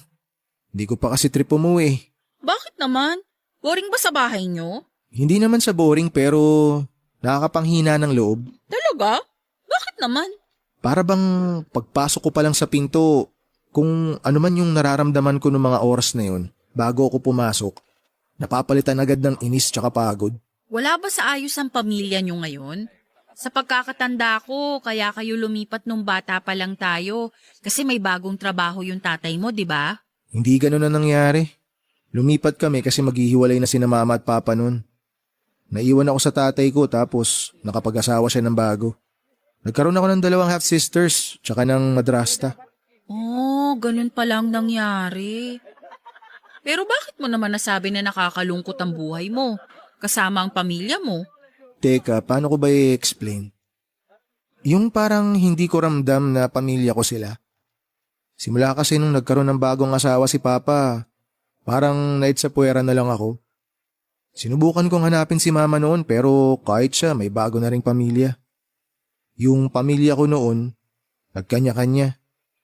Hindi ko pa kasi trip umuwi. Bakit naman? Boring ba sa bahay nyo? Hindi naman sa boring pero nakakapanghina ng loob. Talaga? Bakit naman? Para bang pagpasok ko pa lang sa pinto, kung ano man yung nararamdaman ko ng mga oras na yun, bago ako pumasok, napapalitan agad ng inis tsaka pagod. Wala ba sa ayos ang pamilya nyo ngayon? Sa pagkakatanda ko, kaya kayo lumipat nung bata pa lang tayo kasi may bagong trabaho yung tatay mo, di ba? Hindi ganun na nangyari. Lumipat kami kasi maghihiwalay na sina mama at papa nun. Naiwan ako sa tatay ko tapos nakapag-asawa siya ng bago. Nagkaroon ako ng 2 half-sisters tsaka ng madrasta. Oh, ganun palang nangyari. Pero bakit mo naman nasabi na nakakalungkot ang buhay mo, kasama ang pamilya mo? Teka, paano ko ba i-explain? Yung parang hindi ko ramdam na pamilya ko sila. Simula kasi nung nagkaroon ng bagong asawa si Papa, parang naitsapuera na lang ako. Sinubukan kong hanapin si Mama noon pero kahit siya may bago na ring pamilya. Yung pamilya ko noon, nagkanya-kanya.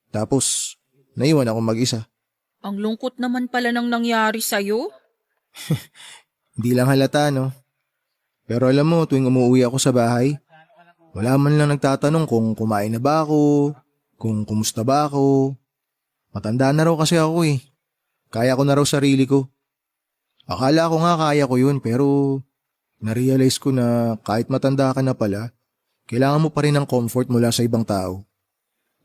Tapos, naiwan ako mag-isa. Ang lungkot naman pala ng nangyari sa'yo. Hindi lang halata, no? Pero alam mo, tuwing umuwi ako sa bahay, wala man lang nagtatanong kung kumain na ba ako, kung kumusta ba ako. Matanda na raw kasi ako eh. Kaya ko na raw sarili ko. Akala ko nga kaya ko yun pero narealize ko na kahit matanda ka na pala, kailangan mo pa rin ng comfort mula sa ibang tao.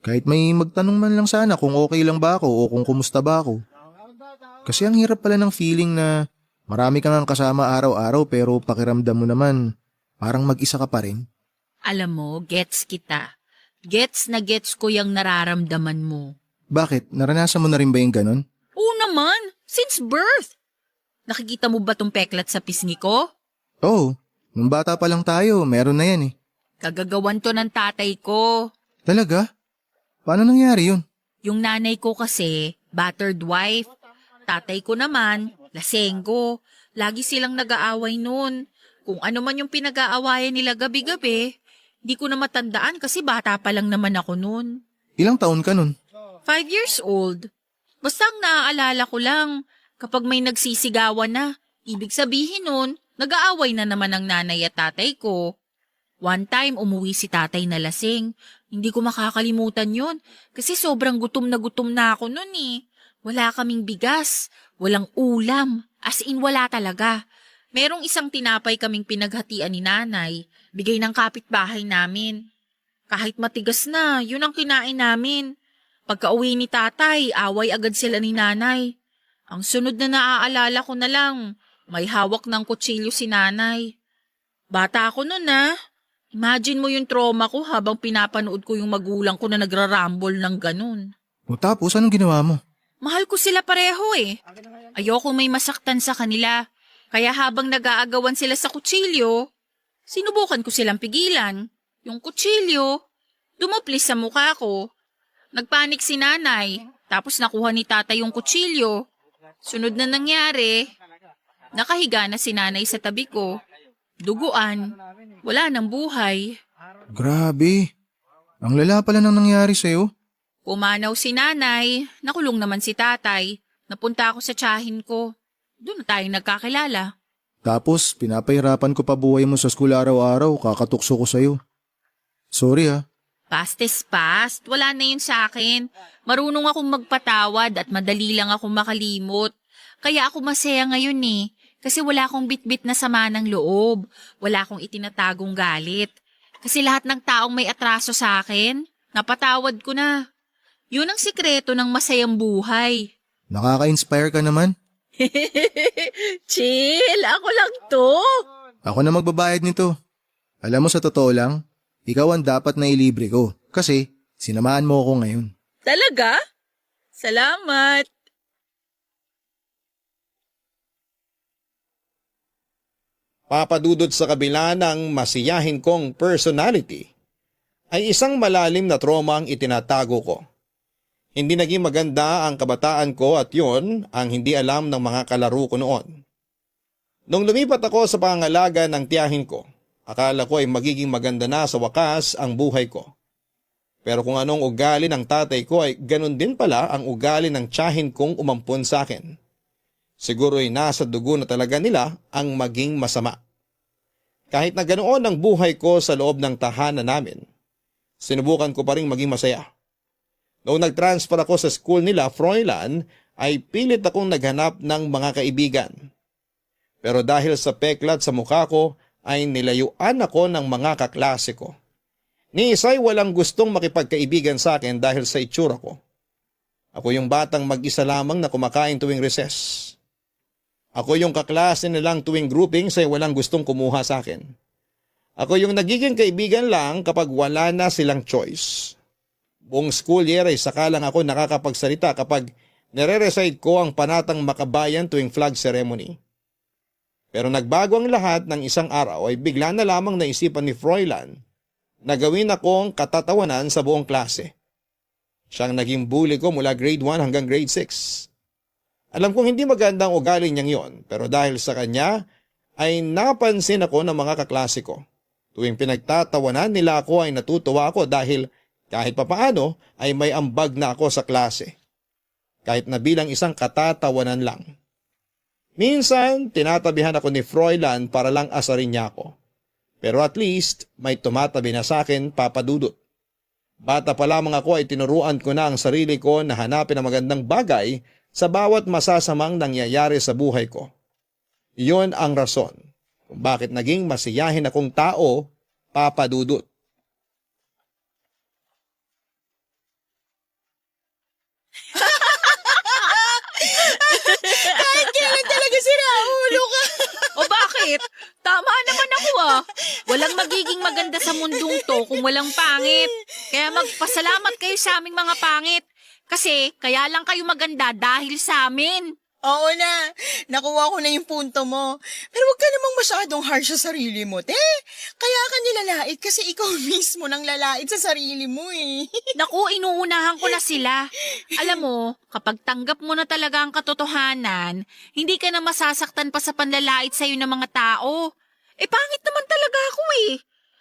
Kahit may magtanong man lang sana kung okay lang ba ako o kung kumusta ba ako. Kasi ang hirap pala ng feeling na marami kang kasama araw-araw pero pakiramdam mo naman parang mag-isa ka pa rin. Alam mo, gets kita. Gets na gets ko yung nararamdaman mo. Bakit? Naranasan mo na rin ba yung ganon? Oo naman, since birth. Nakikita mo ba tong peklat sa pisngi ko? Oo, nung bata pa lang tayo, meron na yan eh. Kagagawan to ng tatay ko. Talaga? Paano nangyari yun? Yung nanay ko kasi, battered wife. Tatay ko naman, lasenggo. Lagi silang nag-aaway noon. Kung ano man yung pinag-aawayan nila gabi-gabi, di ko na matandaan kasi bata pa lang naman ako noon. Ilang taon ka nun? 5 years old. Basta ang naaalala ko lang, kapag may nagsisigawan na, ibig sabihin nun, nag-aaway na naman ang nanay at tatay ko. One time, umuwi si tatay na lasing. Hindi ko makakalimutan yon kasi sobrang gutom na ako nun eh. Wala kaming bigas, walang ulam, as in wala talaga. Merong isang tinapay kaming pinaghatian ni nanay, bigay ng kapitbahay namin. Kahit matigas na, yun ang kinain namin. Pagka-uwi ni tatay, away agad sila ni nanay. Ang sunod na naaalala ko na lang, may hawak ng kutsilyo si nanay. Bata ako nun ah. Imagine mo yung trauma ko habang pinapanood ko yung magulang ko na nagrarambol ng ganun. O tapos, anong ginawa mo? Mahal ko sila pareho eh. Ayoko may masaktan sa kanila. Kaya habang nag-aagawan sila sa kutsilyo, sinubukan ko silang pigilan. Yung kutsilyo, dumuplis sa mukha ko. Nagpanik si nanay, tapos nakuha ni tatay yung kutsilyo. Sunod na nangyari, nakahiga na si nanay sa tabi ko. Duguan, wala nang buhay. Grabe. Ang lala pala nang nangyari sa'yo. Pumanaw si nanay, nakulong naman si tatay. Napunta ako sa tiyahin ko. Doon na tayo nagkakilala. Tapos, pinapahirapan ko pa buhay mo sa school araw-araw, kakatukso ko sa'yo. Sorry ha. Past is past, wala na yun sa akin. Marunong akong magpatawad at madali lang akong makalimot. Kaya ako masaya ngayon eh, kasi wala akong bitbit na sama ng loob. Wala akong itinatagong galit. Kasi lahat ng taong may atraso sa akin, napatawad ko na. Yun ang sikreto ng masayang buhay. Nakaka-inspire ka naman. Chill, ako lang to. Ako na magbabayad nito. Alam mo sa totoo lang, ikaw ang dapat na ilibre ko. Kasi, sinamahan mo ako ngayon. Talaga? Salamat. Papadudod sa kabila ng masiyahin kong personality, ay isang malalim na trauma ang itinatago ko. Hindi naging maganda ang kabataan ko at yun ang hindi alam ng mga kalaro ko noon. Nung lumipat ako sa pangalaga ng tiyahin ko, akala ko ay magiging maganda na sa wakas ang buhay ko. Pero kung anong ugali ng tatay ko ay ganun din pala ang ugali ng tiyahin kong umampon sa akin. Siguro ay nasa dugo na talaga nila ang maging masama. Kahit na ganoon ang buhay ko sa loob ng tahanan namin, sinubukan ko pa rin maging masaya. Noong nag-transfer ako sa school nila, Froilan, ay pilit akong naghanap ng mga kaibigan. Pero dahil sa peklat sa mukha ko, ay nilayuan ako ng mga kaklase ko. Ni isa'y walang gustong makipagkaibigan sa akin dahil sa itsura ko. Ako yung batang mag-isa lamang na kumakain tuwing recess. Ako yung kaklase nilang tuwing grouping sa walang gustong kumuha sa akin. Ako yung nagiging kaibigan lang kapag wala na silang choice. Buong school year ay saka lang ako nakakapagsalita kapag nire-recite ko ang panatang makabayan tuwing flag ceremony. Pero nagbago ang lahat ng isang araw ay bigla na lamang naisipan ni Froilan na gawin akong katatawanan sa buong klase. Siyang naging bully ko mula grade 1 hanggang grade 6. Alam kong hindi magandang ugali niyang yon, pero dahil sa kanya ay napansin ako ng mga kaklase ko. Tuwing pinagtatawanan nila ako ay natutuwa ako dahil kahit papaano ay may ambag na ako sa klase. Kahit na bilang isang katatawanan lang. Minsan, tinatabihan ako ni Froilan para lang asarin niya ako. Pero at least, may tumatabi na sa akin, Papa Dudut. Bata pa lamang ako ay tinuruan ko na ang sarili ko na hanapin ang magandang bagay sa bawat masasamang nangyayari sa buhay ko. Iyon ang rason kung bakit naging masiyahin akong tao, Papa Dudut. Kahit kailan talaga sira ulo ka. O bakit? Tama naman ako ah. Walang magiging maganda sa mundong to kung walang pangit. Kaya magpasalamat kayo sa aming mga pangit. Kasi kaya lang kayo maganda dahil sa amin. Oo na, nakuha ko na yung punto mo. Pero huwag ka namang masyadong harsh sa sarili mo, te. Kaya ka nilalait kasi ikaw mismo nang lalait sa sarili mo eh. Naku, inuunahan ko na sila. Alam mo, kapag tanggap mo na talaga ang katotohanan, hindi ka na masasaktan pa sa panlalait sa'yo ng mga tao. Pangit naman talaga ako eh.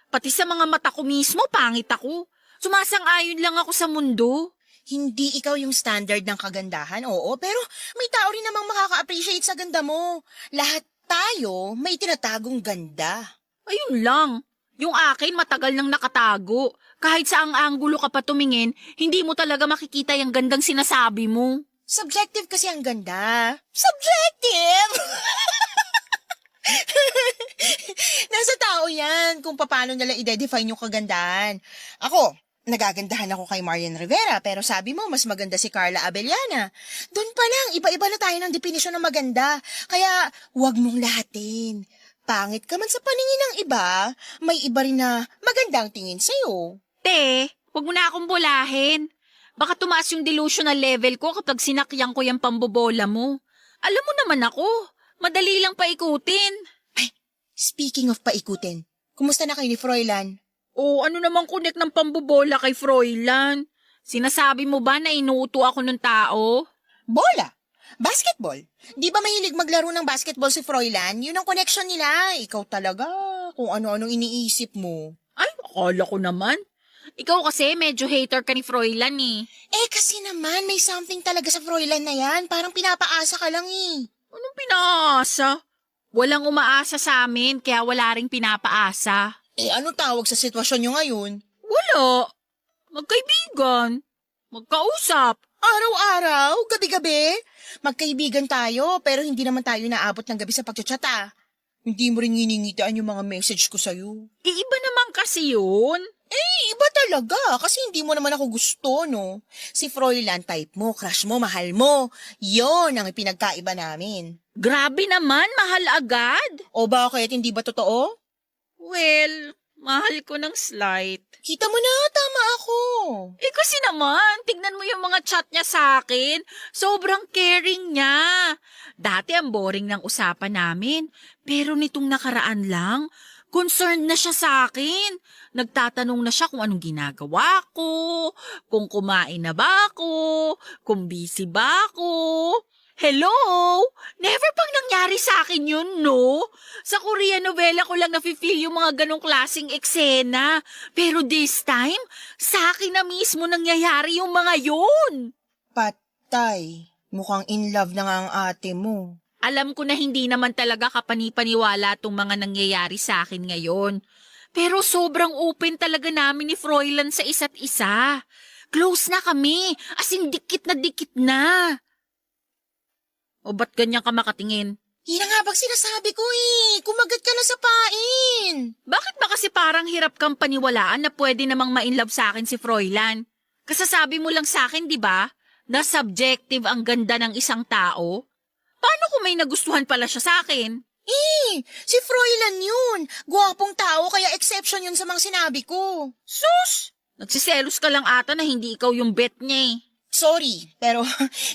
Pati sa mga mata ko mismo, pangit ako. Sumasang-ayon lang ako sa mundo. Hindi ikaw yung standard ng kagandahan, oo. Pero may tao rin namang makaka-appreciate sa ganda mo. Lahat tayo may tinatagong ganda. Ayun lang. Yung akin matagal nang nakatago. Kahit sa ang anggulo ka pa tumingin, hindi mo talaga makikita yung gandang sinasabi mo. Subjective kasi ang ganda. Subjective! Nasa tao yan kung paano nila i-define yung kagandahan. Ako, nagagandahan ako kay Marian Rivera pero sabi mo mas maganda si Carla Abellana. Doon pa lang, iba-iba na tayo ng definisyon ng maganda. Kaya huwag mong lahatin. Pangit ka man sa paningin ng iba, may iba rin na magandang tingin sa'yo. Te, wag mo na akong bulahin. Baka tumaas yung delusional level ko kapag sinakyang ko yung pambobola mo. Alam mo naman ako, madali lang paikutin. Speaking of paikutin, kumusta na kayo ni Froilan? O ano namang connect ng pambobola kay Froilan? Sinasabi mo ba na inuuto ako ng tao? Bola! Basketball! Di ba mahilig maglaro ng basketball si Froilan? Yun ang connection nila. Ikaw talaga, kung ano-anong iniisip mo. Ay, akala ko naman. Ikaw kasi medyo hater ka ni Froilan eh. Kasi naman may something talaga sa Froilan na yan. Parang pinapaasa ka lang eh. Anong pinaasa? Walang umaasa sa amin kaya wala ring pinapaasa. Ano tawag sa sitwasyon nyo ngayon? Wala. Magkaibigan. Magkausap. Araw-araw? Gabi-gabi? Magkaibigan tayo, pero hindi naman tayo naabot ng gabi sa pagchatsata. Hindi mo rin hiningitaan yung mga message ko sa'yo. Iba naman kasi yun. Iba talaga, kasi hindi mo naman ako gusto, no? Si Froilan type mo, crush mo, mahal mo. Yon ang pinagkaiba namin. Grabe naman, mahal agad. O bakit, hindi ba totoo? Well, mahal ko ng slight. Kita mo na, tama ako. Kasi naman, tignan mo yung mga chat niya sa akin. Sobrang caring niya. Dati ang boring ng usapan namin. Pero nitong nakaraan lang, concerned na siya sa akin. Nagtatanong na siya kung anong ginagawa ko, kung kumain na ba ako, kung busy ba ako. Hello? Never pang nangyari sa akin yun, no? Sa Korean novela ko lang nafe-feel yung mga ganong klaseng eksena. Pero this time, sa akin na mismo nangyayari yung mga yun. Patay. Mukhang in love na nga ang ate mo. Alam ko na hindi naman talaga kapani-paniwala tong mga nangyayari sa akin ngayon. Pero sobrang open talaga namin ni Froilan sa isa't isa. Close na kami, as in dikit na. O ba't ganyan ka makatingin? Yan nga bang sinasabi ko kumagat ka na sa pain. Bakit ba kasi parang hirap kang paniwalaan na pwede namang ma-inlove sa akin si Froilan? Kasasabi mo lang sa akin, di ba? na subjective ang ganda ng isang tao? Paano kung may nagustuhan pala siya sa akin? Si Froilan yun. Gwapong tao kaya exception yun sa mga sinabi ko. Sus! Nagsiselos ka lang ata na hindi ikaw yung bet niya eh. Sorry, pero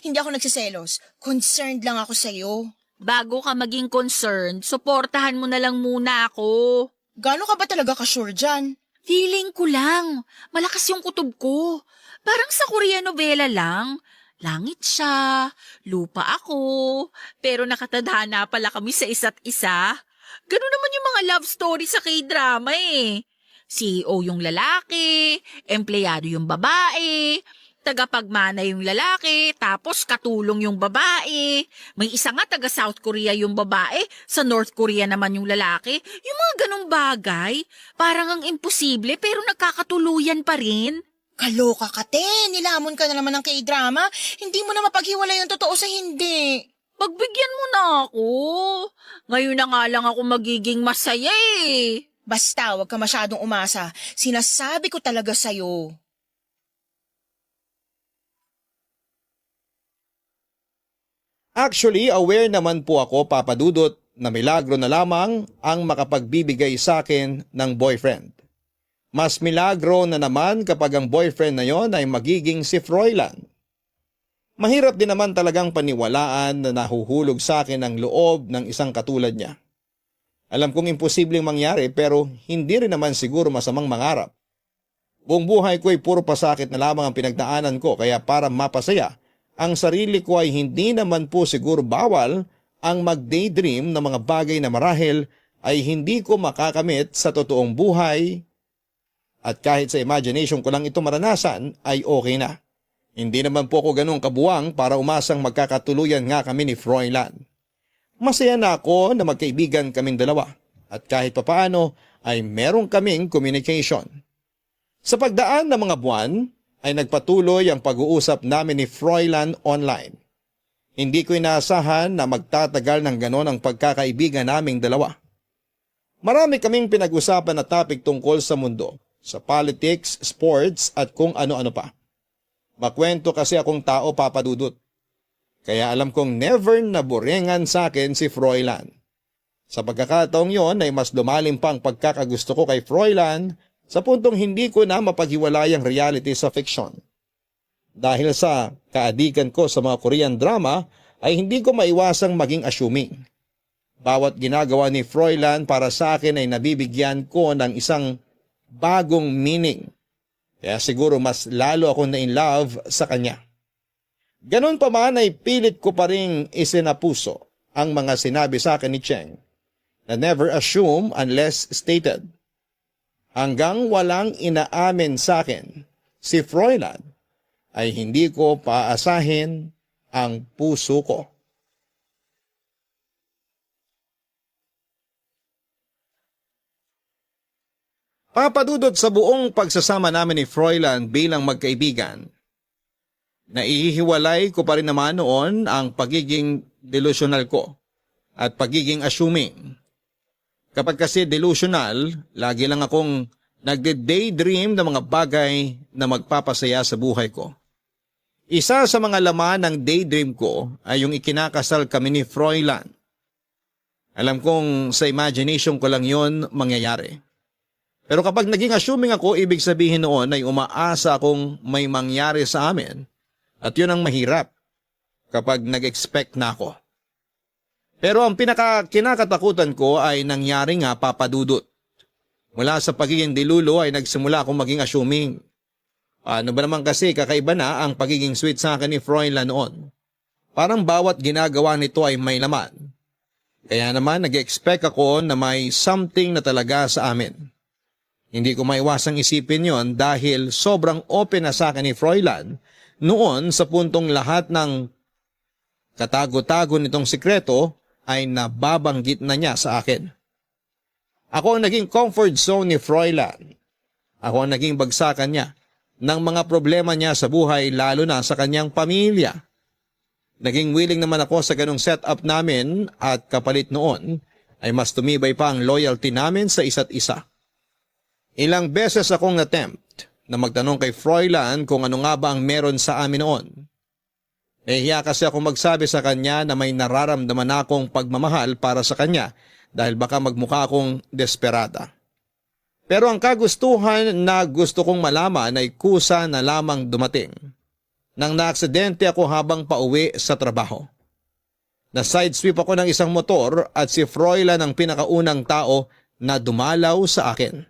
hindi ako nagsiselos. Concerned lang ako sa'yo. Bago ka maging concerned, suportahan mo na lang muna ako. Gaano ka ba talaga ka-sure dyan? Feeling ko lang. Malakas yung kutob ko. Parang sa Korean novela lang. Langit siya, lupa ako, pero nakatadhana pala kami sa isa't isa. Ganun naman yung mga love story sa K-drama eh. CEO yung lalaki, empleyado yung babae, tagapagmana yung lalaki, tapos katulong yung babae. May isa nga taga South Korea yung babae, sa North Korea naman yung lalaki. Yung mga ganong bagay, parang ang imposible pero nagkakatuluyan pa rin. Kaloka ka, te. Nilamon ka na naman ng K-drama. Hindi mo na mapaghiwalay yung totoo sa hindi. Pagbigyan mo na ako. Ngayon na nga lang ako magiging masaya eh. Basta, wag ka masyadong umasa. Sinasabi ko talaga sa'yo. Actually, aware naman po ako, Papa Dudut, na milagro na lamang ang makapagbibigay sa akin ng boyfriend. Mas milagro na naman kapag ang boyfriend na yon ay magiging si Froilan. Mahirap din naman talagang paniwalaan na nahuhulog sa akin ang loob ng isang katulad niya. Alam kong imposibleng mangyari pero hindi rin naman siguro masamang mangarap. Buong buhay ko ay puro pasakit na lamang ang pinagdaanan ko kaya para mapasaya ang sarili ko ay hindi naman po siguro bawal ang mag-daydream ng mga bagay na marahil ay hindi ko makakamit sa totoong buhay. At kahit sa imagination ko lang ito maranasan, ay okay na. Hindi naman po ako ganun kabuwang para umasang magkakatuluyan nga kami ni Froilan. Masaya na ako na magkaibigan kaming dalawa. At kahit papaano ay meron kaming communication. Sa pagdaan ng mga buwan, ay nagpatuloy ang pag-uusap namin ni Froilan online. Hindi ko inaasahan na magtatagal ng ganon ang pagkakaibigan naming dalawa. Marami kaming pinag-usapan na topic tungkol sa mundo. Sa politics, sports at kung ano-ano pa. Makwento kasi akong tao, Papa Dudut. Kaya alam kong never naborengan sa akin si Froilan. Sa pagkakataong yon ay mas lumalim pa ang pagkakagusto ko kay Froilan sa puntong hindi ko na mapaghiwalay ang reality sa fiction. Dahil sa kaadikan ko sa mga Korean drama ay hindi ko maiwasang maging assuming. Bawat ginagawa ni Froilan para sa akin ay nabibigyan ko ng isang bagong meaning. Kaya siguro mas lalo akong na-in-love sa kanya. Ganon pa man ay pilit ko pa ring isinapuso ang mga sinabi sa akin ni Cheng na never assume unless stated. Hanggang walang inaamin sa akin si Froilan ay hindi ko paasahin ang puso ko. Papadudot sa buong pagsasama namin ni Froilan bilang magkaibigan, naihiwalay ko pa rin naman noon ang pagiging delusional ko at pagiging assuming. Kapag kasi delusional, lagi lang akong nagde-daydream ng mga bagay na magpapasaya sa buhay ko. Isa sa mga laman ng daydream ko ay yung ikinakasal kami ni Froilan. Alam kong sa imagination ko lang yon mangyayari. Pero kapag naging assuming ako, ibig sabihin noon ay umaasa akong may mangyari sa amin. At yun ang mahirap kapag nag-expect na ako. Pero ang kinakatakutan ko ay nangyari nga, Papadudut. Mula sa pagiging dilulo ay nagsimula akong maging assuming. Ano ba naman kasi kakaiba na ang pagiging sweet sa akin ni Froilan noon. Parang bawat ginagawa nito ay may laman. Kaya naman nag-expect ako na may something na talaga sa amin. Hindi ko maiwasang isipin yon dahil sobrang open na sa akin ni Froilan noon sa puntong lahat ng katago-tago nitong sikreto ay nababanggit na niya sa akin. Ako ang naging comfort zone ni Froilan. Ako ang naging bagsakan niya ng mga problema niya sa buhay lalo na sa kanyang pamilya. Naging willing naman ako sa ganong setup namin at kapalit noon ay mas tumibay pa ang loyalty namin sa isa't isa. Ilang beses akong attempt na magtanong kay Froilan kung ano nga ba ang meron sa amin noon. Nahihiya kasi ako magsabi sa kanya na may nararamdaman akong pagmamahal para sa kanya dahil baka magmukha akong desperada. Pero ang kagustuhan na gusto kong malaman ay kusa na lamang dumating nang naaksidente ako habang pauwi sa trabaho. Na-sidesweep ako ng isang motor at si Froilan ang pinakaunang tao na dumalaw sa akin.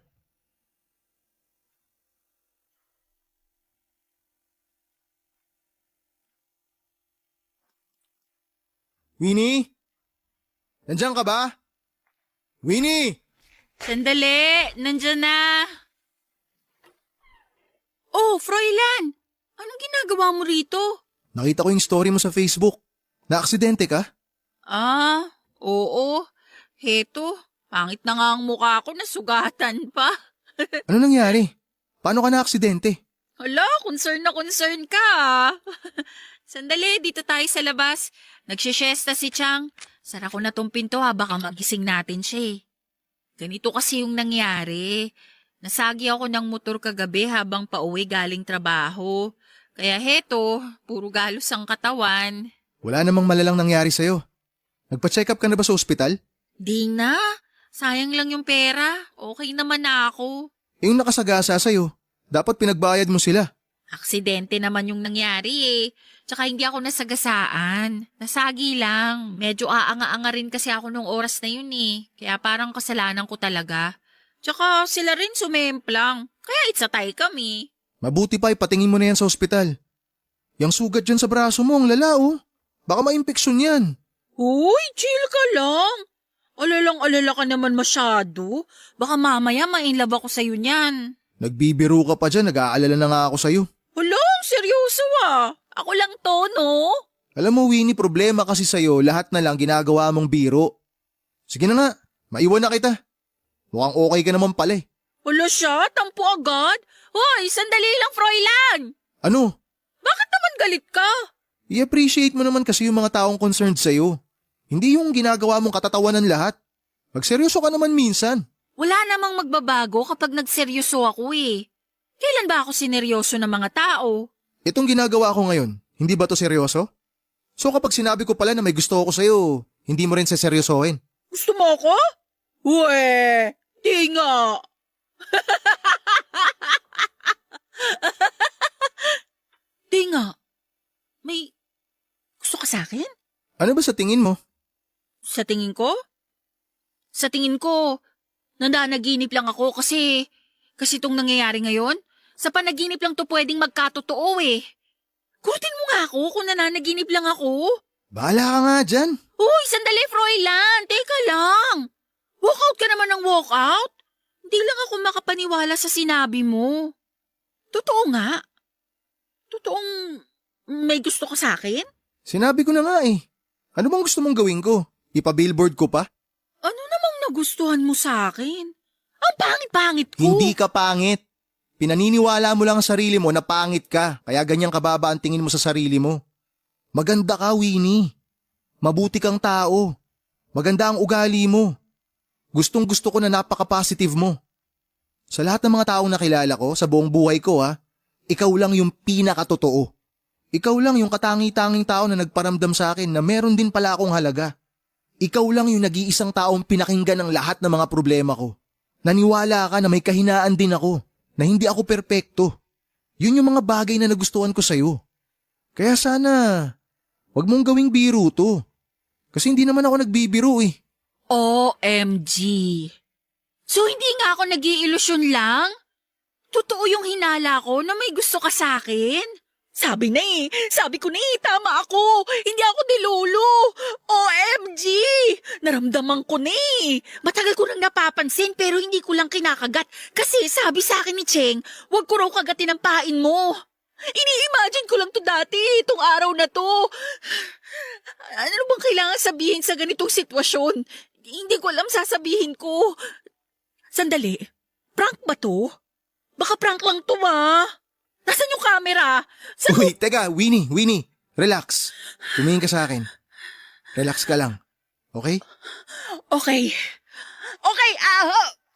Winnie? Nandiyan ka ba? Winnie! Sandali, nandyan na. Oh, Froilan! Anong ginagawa mo rito? Nakita ko yung story mo sa Facebook. Naaksidente ka? Ah, oo. Heto, pangit na nga ang mukha ko, nasugatan pa. Ano nangyari? Paano ka naaksidente? Hala, concern na concern ka ah. Sandali, dito tayo sa labas. Nagsishesta si Chang. Sara ko na tong pinto ha, baka magising natin siya eh. Ganito kasi yung nangyari. Nasagi ako ng motor kagabi habang pauwi galing trabaho. Kaya heto, puro galos ang katawan. Wala namang malalang nangyari sa'yo. Nagpa-check up ka na ba sa ospital? Di na, sayang lang yung pera. Okay naman na ako. Yung nakasagasa sa'yo, dapat pinagbayad mo sila. Aksidente naman yung nangyari eh. Tsaka hindi ako nasagasaan. Nasagi lang. Medyo aanga-anga rin kasi ako nung oras na yun eh. Kaya parang kasalanan ko talaga. Tsaka sila rin sumemplang. Kaya itzatay kami. Mabuti pa ipatingin mo na yan sa ospital. Yang sugat dyan sa braso mo, ang lala oh. Baka ma-impeksyon yan. Uy, chill ka lang. Alalang-alala ka naman masyado. Baka mamaya mainlove ako sa'yo niyan. Nagbibiro ka pa dyan, nag-aalala na nga ako sa'yo. Hala, seryoso ah. Ako lang to, no? Alam mo Winnie, problema kasi sa'yo, lahat na lang ginagawa mong biro. Sige na nga, maiwan na kita. Mukhang okay ka naman pala eh. Wala siya, tampo agad. Hoy, sandali lang, Froilan. Ano? Bakit naman galit ka? I-appreciate mo naman kasi yung mga taong concerned sa'yo. Hindi yung ginagawa mong katatawanan lahat. Magseryoso ka naman minsan. Wala namang magbabago kapag nagseryoso ako eh. Kailan ba ako sineryoso ng mga tao? Itong ginagawa ko ngayon, hindi ba to seryoso? So kapag sinabi ko pala na may gusto ako sa'yo, hindi mo rin seseryosohin. Gusto mo ako? Uwe, di nga. Di nga. May gusto ka sa akin? Ano ba sa tingin mo? Sa tingin ko? Sa tingin ko, nananaginip lang ako kasi itong nangyayari ngayon, sa panaginip lang to pwedeng magkatotoo eh. Kurutin mo nga ako kung nananaginip lang ako. Bahala ka nga dyan. Uy, sandali, Froilan. Teka lang. Walkout ka naman ng walkout? Hindi lang ako makapaniwala sa sinabi mo. Totoo nga. Totoong may gusto ka sa akin? Sinabi ko na nga eh. Ano bang gusto mong gawin ko? Ipa-billboard ko pa? Ano namang nagustuhan mo sa akin? Ang pangit-pangit ko. Hindi ka pangit. Pinaniniwala mo lang ang sarili mo na pangit ka, kaya ganyang kababa ang tingin mo sa sarili mo. Maganda ka, Winnie. Mabuti kang tao. Maganda ang ugali mo. Gustong gusto ko na napaka-positive mo. Sa lahat ng mga taong nakilala ko, sa buong buhay ko ikaw lang yung pinakatotoo. Ikaw lang yung katangi-tanging tao na nagparamdam sa akin na meron din pala akong halaga. Ikaw lang yung nag-iisang taong pinakinggan ng lahat ng mga problema ko. Naniwala ka na may kahinaan din ako, na hindi ako perpekto. Yun yung mga bagay na nagustuhan ko sa'yo. Kaya sana, wag mong gawing biro to. Kasi hindi naman ako nagbibiro eh. OMG. So hindi nga ako nag-iilusyon lang? Totoo yung hinala ko na may gusto ka sa akin? Sabi na eh. Sabi ko na eh. Tama ako. Hindi ako nilulo. OMG! Naramdaman ko na eh. Matagal ko nang napapansin pero hindi ko lang kinakagat. Kasi sabi sa akin ni Cheng, huwag ko raw kagatin ang pain mo. Ini-imagine ko lang to dati, itong araw na to. Ano bang kailangan sabihin sa ganitong sitwasyon? Hindi ko alam sasabihin ko. Sandali, prank ba to? Baka prank lang to Nasaan yung camera? Uy, teka, Winnie, relax. Tumingin ka sa akin. Relax ka lang. Okay? Okay.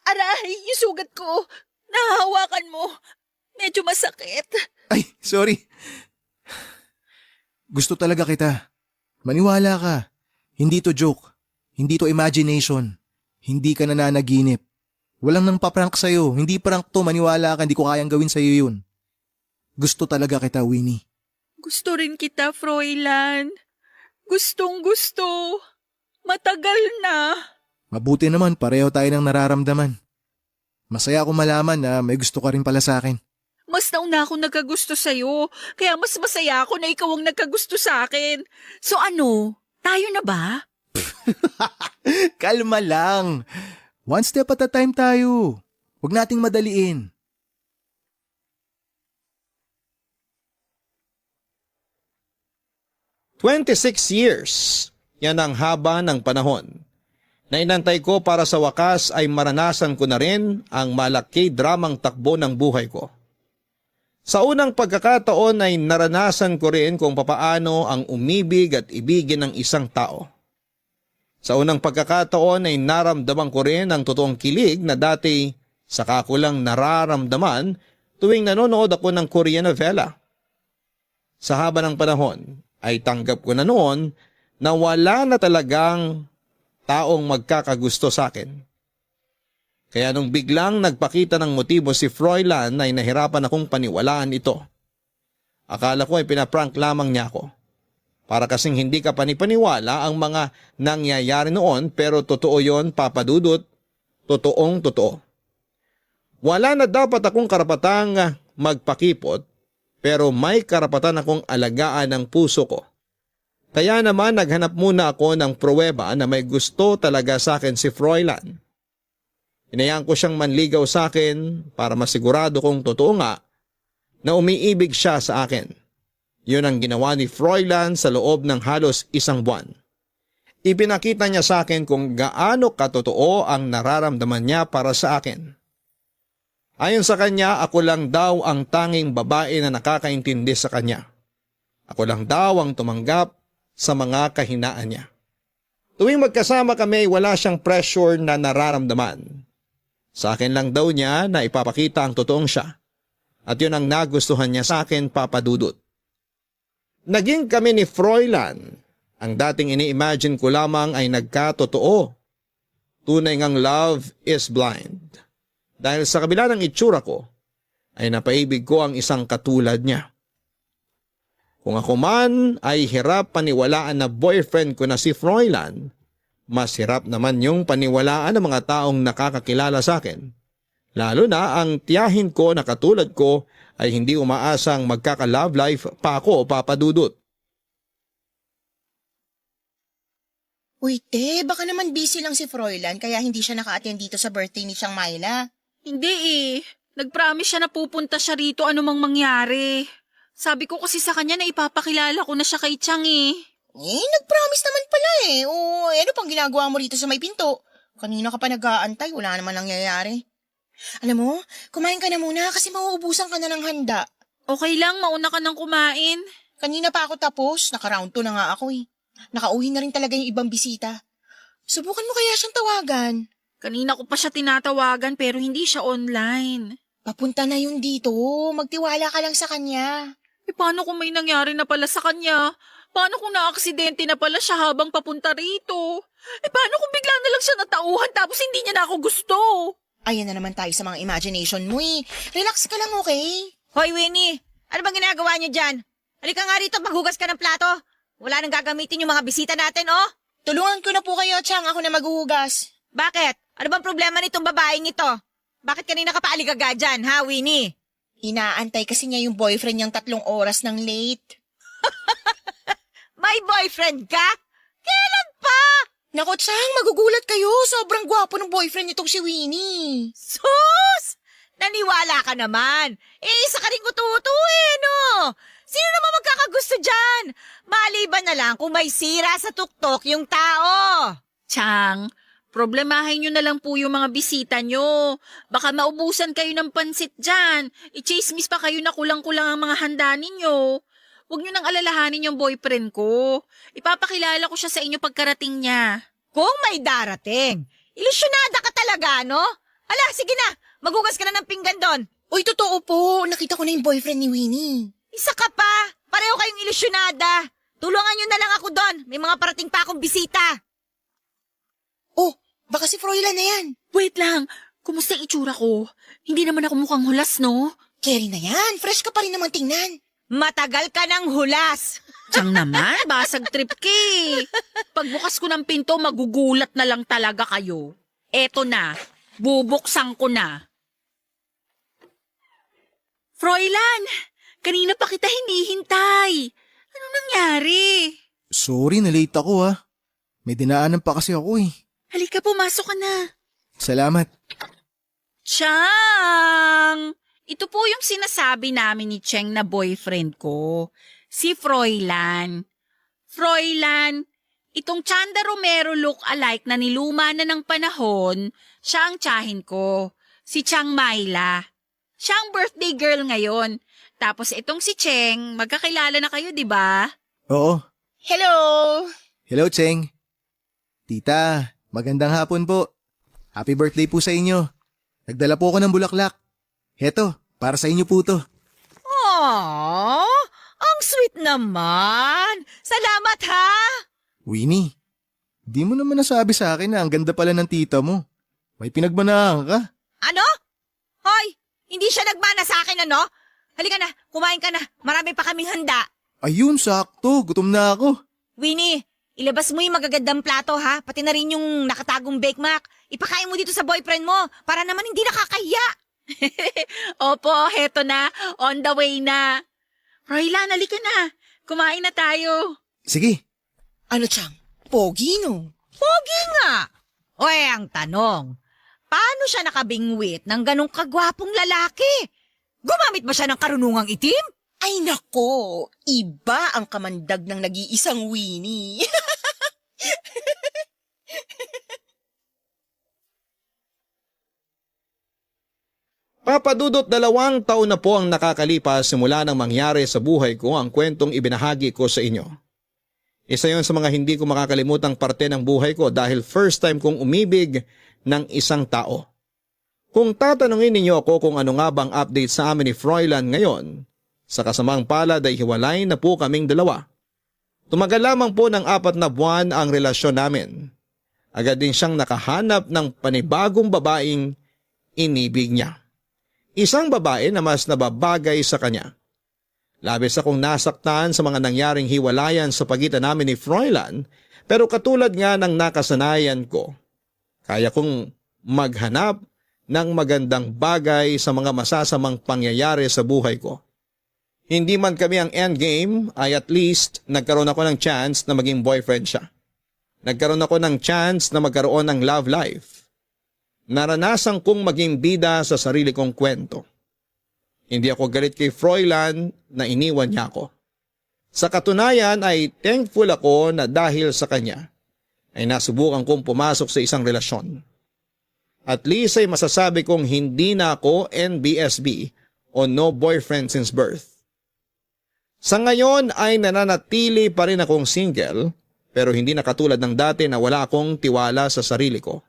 Aray, yung sugat ko. Nahahawakan mo. Medyo masakit. Ay, sorry. Gusto talaga kita. Maniwala ka. Hindi to joke. Hindi to imagination. Hindi ka nananaginip. Walang nang paprank sa'yo. Hindi prank to, maniwala ka. Hindi ko kayang gawin sa'yo yun. Gusto talaga kita, Winnie. Gusto rin kita, Froilan. Gustong gusto. Matagal na. Mabuti naman, pareho tayo ng nararamdaman. Masaya ako malaman na may gusto ka rin pala sa akin. Mas nauna ako nagkagusto sa'yo, kaya mas masaya ako na ikaw ang nagkagusto sa akin. So ano, tayo na ba? Kalma lang. One step at a time tayo. Huwag nating madaliin. "26 years. Yan ang haba ng panahon na inantay ko para sa wakas ay maranasan ko na rin ang malaki dramang takbo ng buhay ko. Sa unang pagkakataon ay naranasan ko rin kung papaano ang umibig at ibigin ng isang tao. Sa unang pagkakataon ay naramdaman ko rin ang totoong kilig na dati saka ko lang nararamdaman tuwing nanonood ako ng Korean novela. Sa haba ng panahon ay tanggap ko na noon na wala na talagang taong magkakagusto sa akin. Kaya nung biglang nagpakita ng motibo si Froilan ay nahirapan akong paniwalaan ito. Akala ko ay pinaprank lamang niya ako. Para kasing hindi ka panipaniwala ang mga nangyayari noon pero totoo yon, Papa Dudut. Totoong totoo. Wala na dapat akong karapatang magpakipot pero may karapatan akong alagaan ng puso ko. Kaya naman naghanap muna ako ng pruweba na may gusto talaga sa akin si Froilan. Hinayaan ko siyang manligaw sa akin para masigurado kong totoo nga na umiibig siya sa akin. Yun ang ginawa ni Froilan sa loob ng halos 1 buwan. Ipinakita niya sa akin kung gaano katotoo ang nararamdaman niya para sa akin. Ayon sa kanya, ako lang daw ang tanging babae na nakakaintindi sa kanya. Ako lang daw ang tumanggap sa mga kahinaan niya. Tuwing magkasama kami, wala siyang pressure na nararamdaman. Sa akin lang daw niya na ipapakita ang totoong siya. At yun ang nagustuhan niya sa akin, Papa Dudut. Naging kami ni Froilan. Ang dating ini-imagine ko lamang ay nagkatotoo. Tunay ngang love is blind. Dahil sa kabila ng itsura ko, ay napaibig ko ang isang katulad niya. Kung ako man ay hirap paniwalaan na boyfriend ko na si Froilan, mas hirap naman yung paniwalaan ng mga taong nakakakilala sa akin. Lalo na ang tiyahin ko na katulad ko ay hindi umaasang magkaka-love life pa ako, Papa Dudut. Uy, te, baka naman busy lang si Froilan kaya hindi siya naka-attend dito sa birthday ni Chiang Myla. Hindi eh. Nag-promise siya na pupunta siya rito anumang mangyari. Sabi ko kasi sa kanya na ipapakilala ko na siya kay Chang eh. Nag-promise naman pala eh. O, ano pang ginagawa mo rito sa may pinto? Kanina ka pa nag-aantay, wala naman nangyayari. Alam mo, kumain ka na muna kasi mauubusan ka na ng handa. Okay lang, mauna ka nang kumain. Kanina pa ako tapos, naka-round 2 na nga ako eh. Nakauwi na rin talaga yung ibang bisita. Subukan mo kaya siyang tawagan. Kanina ko pa siya tinatawagan pero hindi siya online. Papunta na yun dito, magtiwala ka lang sa kanya. Paano kung may nangyari na pala sa kanya? Paano kung na-aksidente na pala siya habang papunta rito? Paano kung bigla na lang siya natauhan tapos hindi niya na ako gusto? Ayan na naman tayo sa mga imagination mo eh. Relax ka lang, okay? Hoy, Winnie, ano bang ginagawa niyo dyan? Halika nga rito, maghugas ka ng plato. Wala nang gagamitin yung mga bisita natin, oh. Tulungan ko na po kayo, Chang. Ako na maghuhugas. Bakit? Ano bang problema nitong babaeng ito? Bakit kanina ka pa aligaga dyan, ha, Winnie? Inaantay kasi niya yung boyfriend niyang 3 oras ng late. May boyfriend ka? Kailan pa? Nako, Chang, magugulat kayo. Sobrang gwapo ng boyfriend nitong si Winnie. Sus! Naniwala ka naman. Isa ka rin ututo eh, no? Sino naman magkakagusto dyan? Maliban na lang kung may sira sa tuktok yung tao. Chang, problemahin nyo na lang po yung mga bisita nyo. Baka maubusan kayo ng pansit dyan. I-chismis pa kayo na kulang-kulang ang mga handa ninyo. Huwag nyo nang alalahanin yung boyfriend ko. Ipapakilala ko siya sa inyo pagkarating niya. Kung may darating, ilusyonada ka talaga, no? Ala, sige na. Magugas ka na ng pinggan doon. Uy, totoo po. Nakita ko na yung boyfriend ni Winnie. Isa ka pa. Pareho kayong ilusyonada. Tulungan nyo na lang ako doon. May mga parating pa akong bisita. Oh, baka si Froilan na yan. Wait lang, kumusta ang itsura ko? Hindi naman ako mukhang hulas, no? Carry na yan. Fresh ka pa rin naman tingnan. Matagal ka ng hulas. Tiyang naman, basag trip ka eh. Pagbukas ko ng pinto, magugulat na lang talaga kayo. Eto na, bubuksan ko na. Froilan, kanina pa kita hinihintay. Anong nangyari? Sorry, na-late ako ha. May dinaanan pa kasi ako eh. Halika, pumasok ka na. Salamat. Chang! Ito po yung sinasabi namin ni Cheng na boyfriend ko. Si Froilan. Froilan, itong Chanda Romero look-alike na niluma na ng panahon, siya ang tiyahin ko. Si Chang Myla. Siya ang birthday girl ngayon. Tapos itong si Cheng, magkakilala na kayo, di ba? Oo. Hello! Hello, Cheng. Tita, magandang hapon po. Happy birthday po sa inyo. Nagdala po ako ng bulaklak. Heto, para sa inyo po to. Aww, ang sweet naman. Salamat ha. Winnie, di mo naman nasabi sa akin na ang ganda pala ng tita mo. May pinagmanahan ka. Ano? Hoy, hindi siya nagmana sa akin ano? Halika na, kumain ka na. Marami pa kaming handa. Ayun, sakto. Gutom na ako. Winnie, ilabas mo yung magagandang plato ha. Pati na rin yung nakatagong Bake Mac. Ipakain mo dito sa boyfriend mo para naman hindi nakakahiya. Opo, heto na. On the way na. Froilan, halika na. Kumain na tayo. Sige. Ano, Chang? Pogi, no? Pogi nga. Oy, ang tanong, paano siya nakabingwit ng ganong kagwapong lalaki? Gumamit ba siya ng karunungang itim? Ay nako, iba ang kamandag ng nag-iisang Winnie. Papadudot 2 taon na po ang nakakalipas simula nang mangyari sa buhay ko ang kwentong ibinahagi ko sa inyo. Isa yon sa mga hindi ko makakalimutang parte ng buhay ko dahil first time kong umibig ng isang tao. Kung tatanungin ninyo ako kung ano nga bang update sa amin ni Froilan ngayon, sa kasamang palad ay hiwalay na po kaming dalawa. Tumagal lamang po ng 4 na buwan ang relasyon namin. Agad din siyang nakahanap ng panibagong babaeng inibig niya. Isang babae na mas nababagay sa kanya. Labis akong nasaktan sa mga nangyaring hiwalayan sa pagitan namin ni Froilan, pero katulad nga ng nakasanayan ko, kaya kong maghanap ng magandang bagay sa mga masasamang pangyayari sa buhay ko. Hindi man kami ang endgame ay at least nagkaroon ako ng chance na maging boyfriend siya. Nagkaroon ako ng chance na magkaroon ng love life. Naranasan kong maging bida sa sarili kong kwento. Hindi ako galit kay Froilan na iniwan niya ako. Sa katunayan ay thankful ako na dahil sa kanya ay nasubukan kong pumasok sa isang relasyon. At least ay masasabi kong hindi na ako NBSB o no boyfriend since birth. Sa ngayon ay nananatili pa rin akong single pero hindi na katulad ng dati na wala akong tiwala sa sarili ko.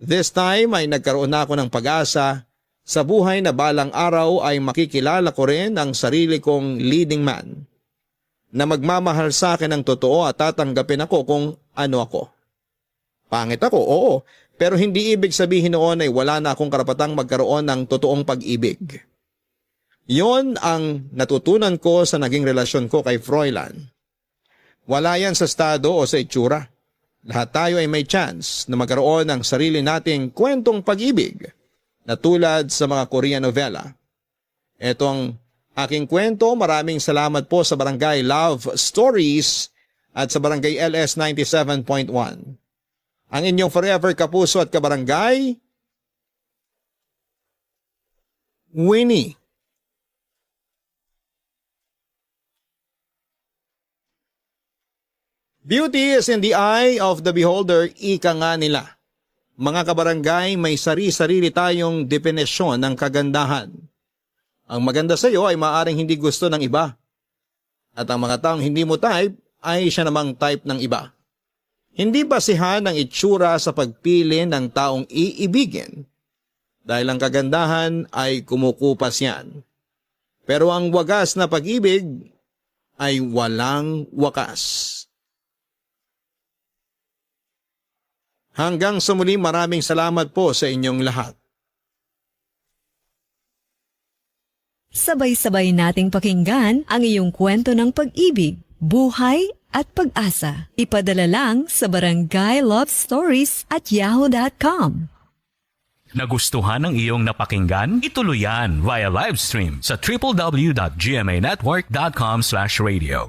This time ay nagkaroon na ako ng pag-asa sa buhay na balang araw ay makikilala ko rin ang sarili kong leading man na magmamahal sa akin ng totoo at tatanggapin ako kung ano ako. Pangit ako, oo, pero hindi ibig sabihin noon ay wala na akong karapatang magkaroon ng totoong pag-ibig. Yon ang natutunan ko sa naging relasyon ko kay Froilan. Wala yan sa estado o sa itsura. Lahat tayo ay may chance na magkaroon ng sarili nating kwentong pag-ibig na tulad sa mga Korean novela. Ito ang aking kwento. Maraming salamat po sa Barangay Love Stories at sa Barangay LS 97.1. Ang inyong forever kapuso at kabarangay, Winnie. Beauty is in the eye of the beholder, ika nga nila. Mga kabarangay, may sari-sarili tayong definisyon ng kagandahan. Ang maganda sa iyo ay maaaring hindi gusto ng iba. At ang mga taong hindi mo type ay siya namang type ng iba. Hindi basihan ang itsura sa pagpili ng taong iibigin. Dahil ang kagandahan ay kumukupas yan. Pero ang wagas na pag-ibig ay walang wakas. Hanggang sa muli, maraming salamat po sa inyong lahat. Sabay-sabay nating pakinggan ang iyong kwento ng pag-ibig, buhay at pag-asa. Ipadala lang sa barangaylovestories@yahoo.com. Nagustuhan ng iyong napakinggan? Ituloy yan via live stream sa www.gmanetwork.com/radio.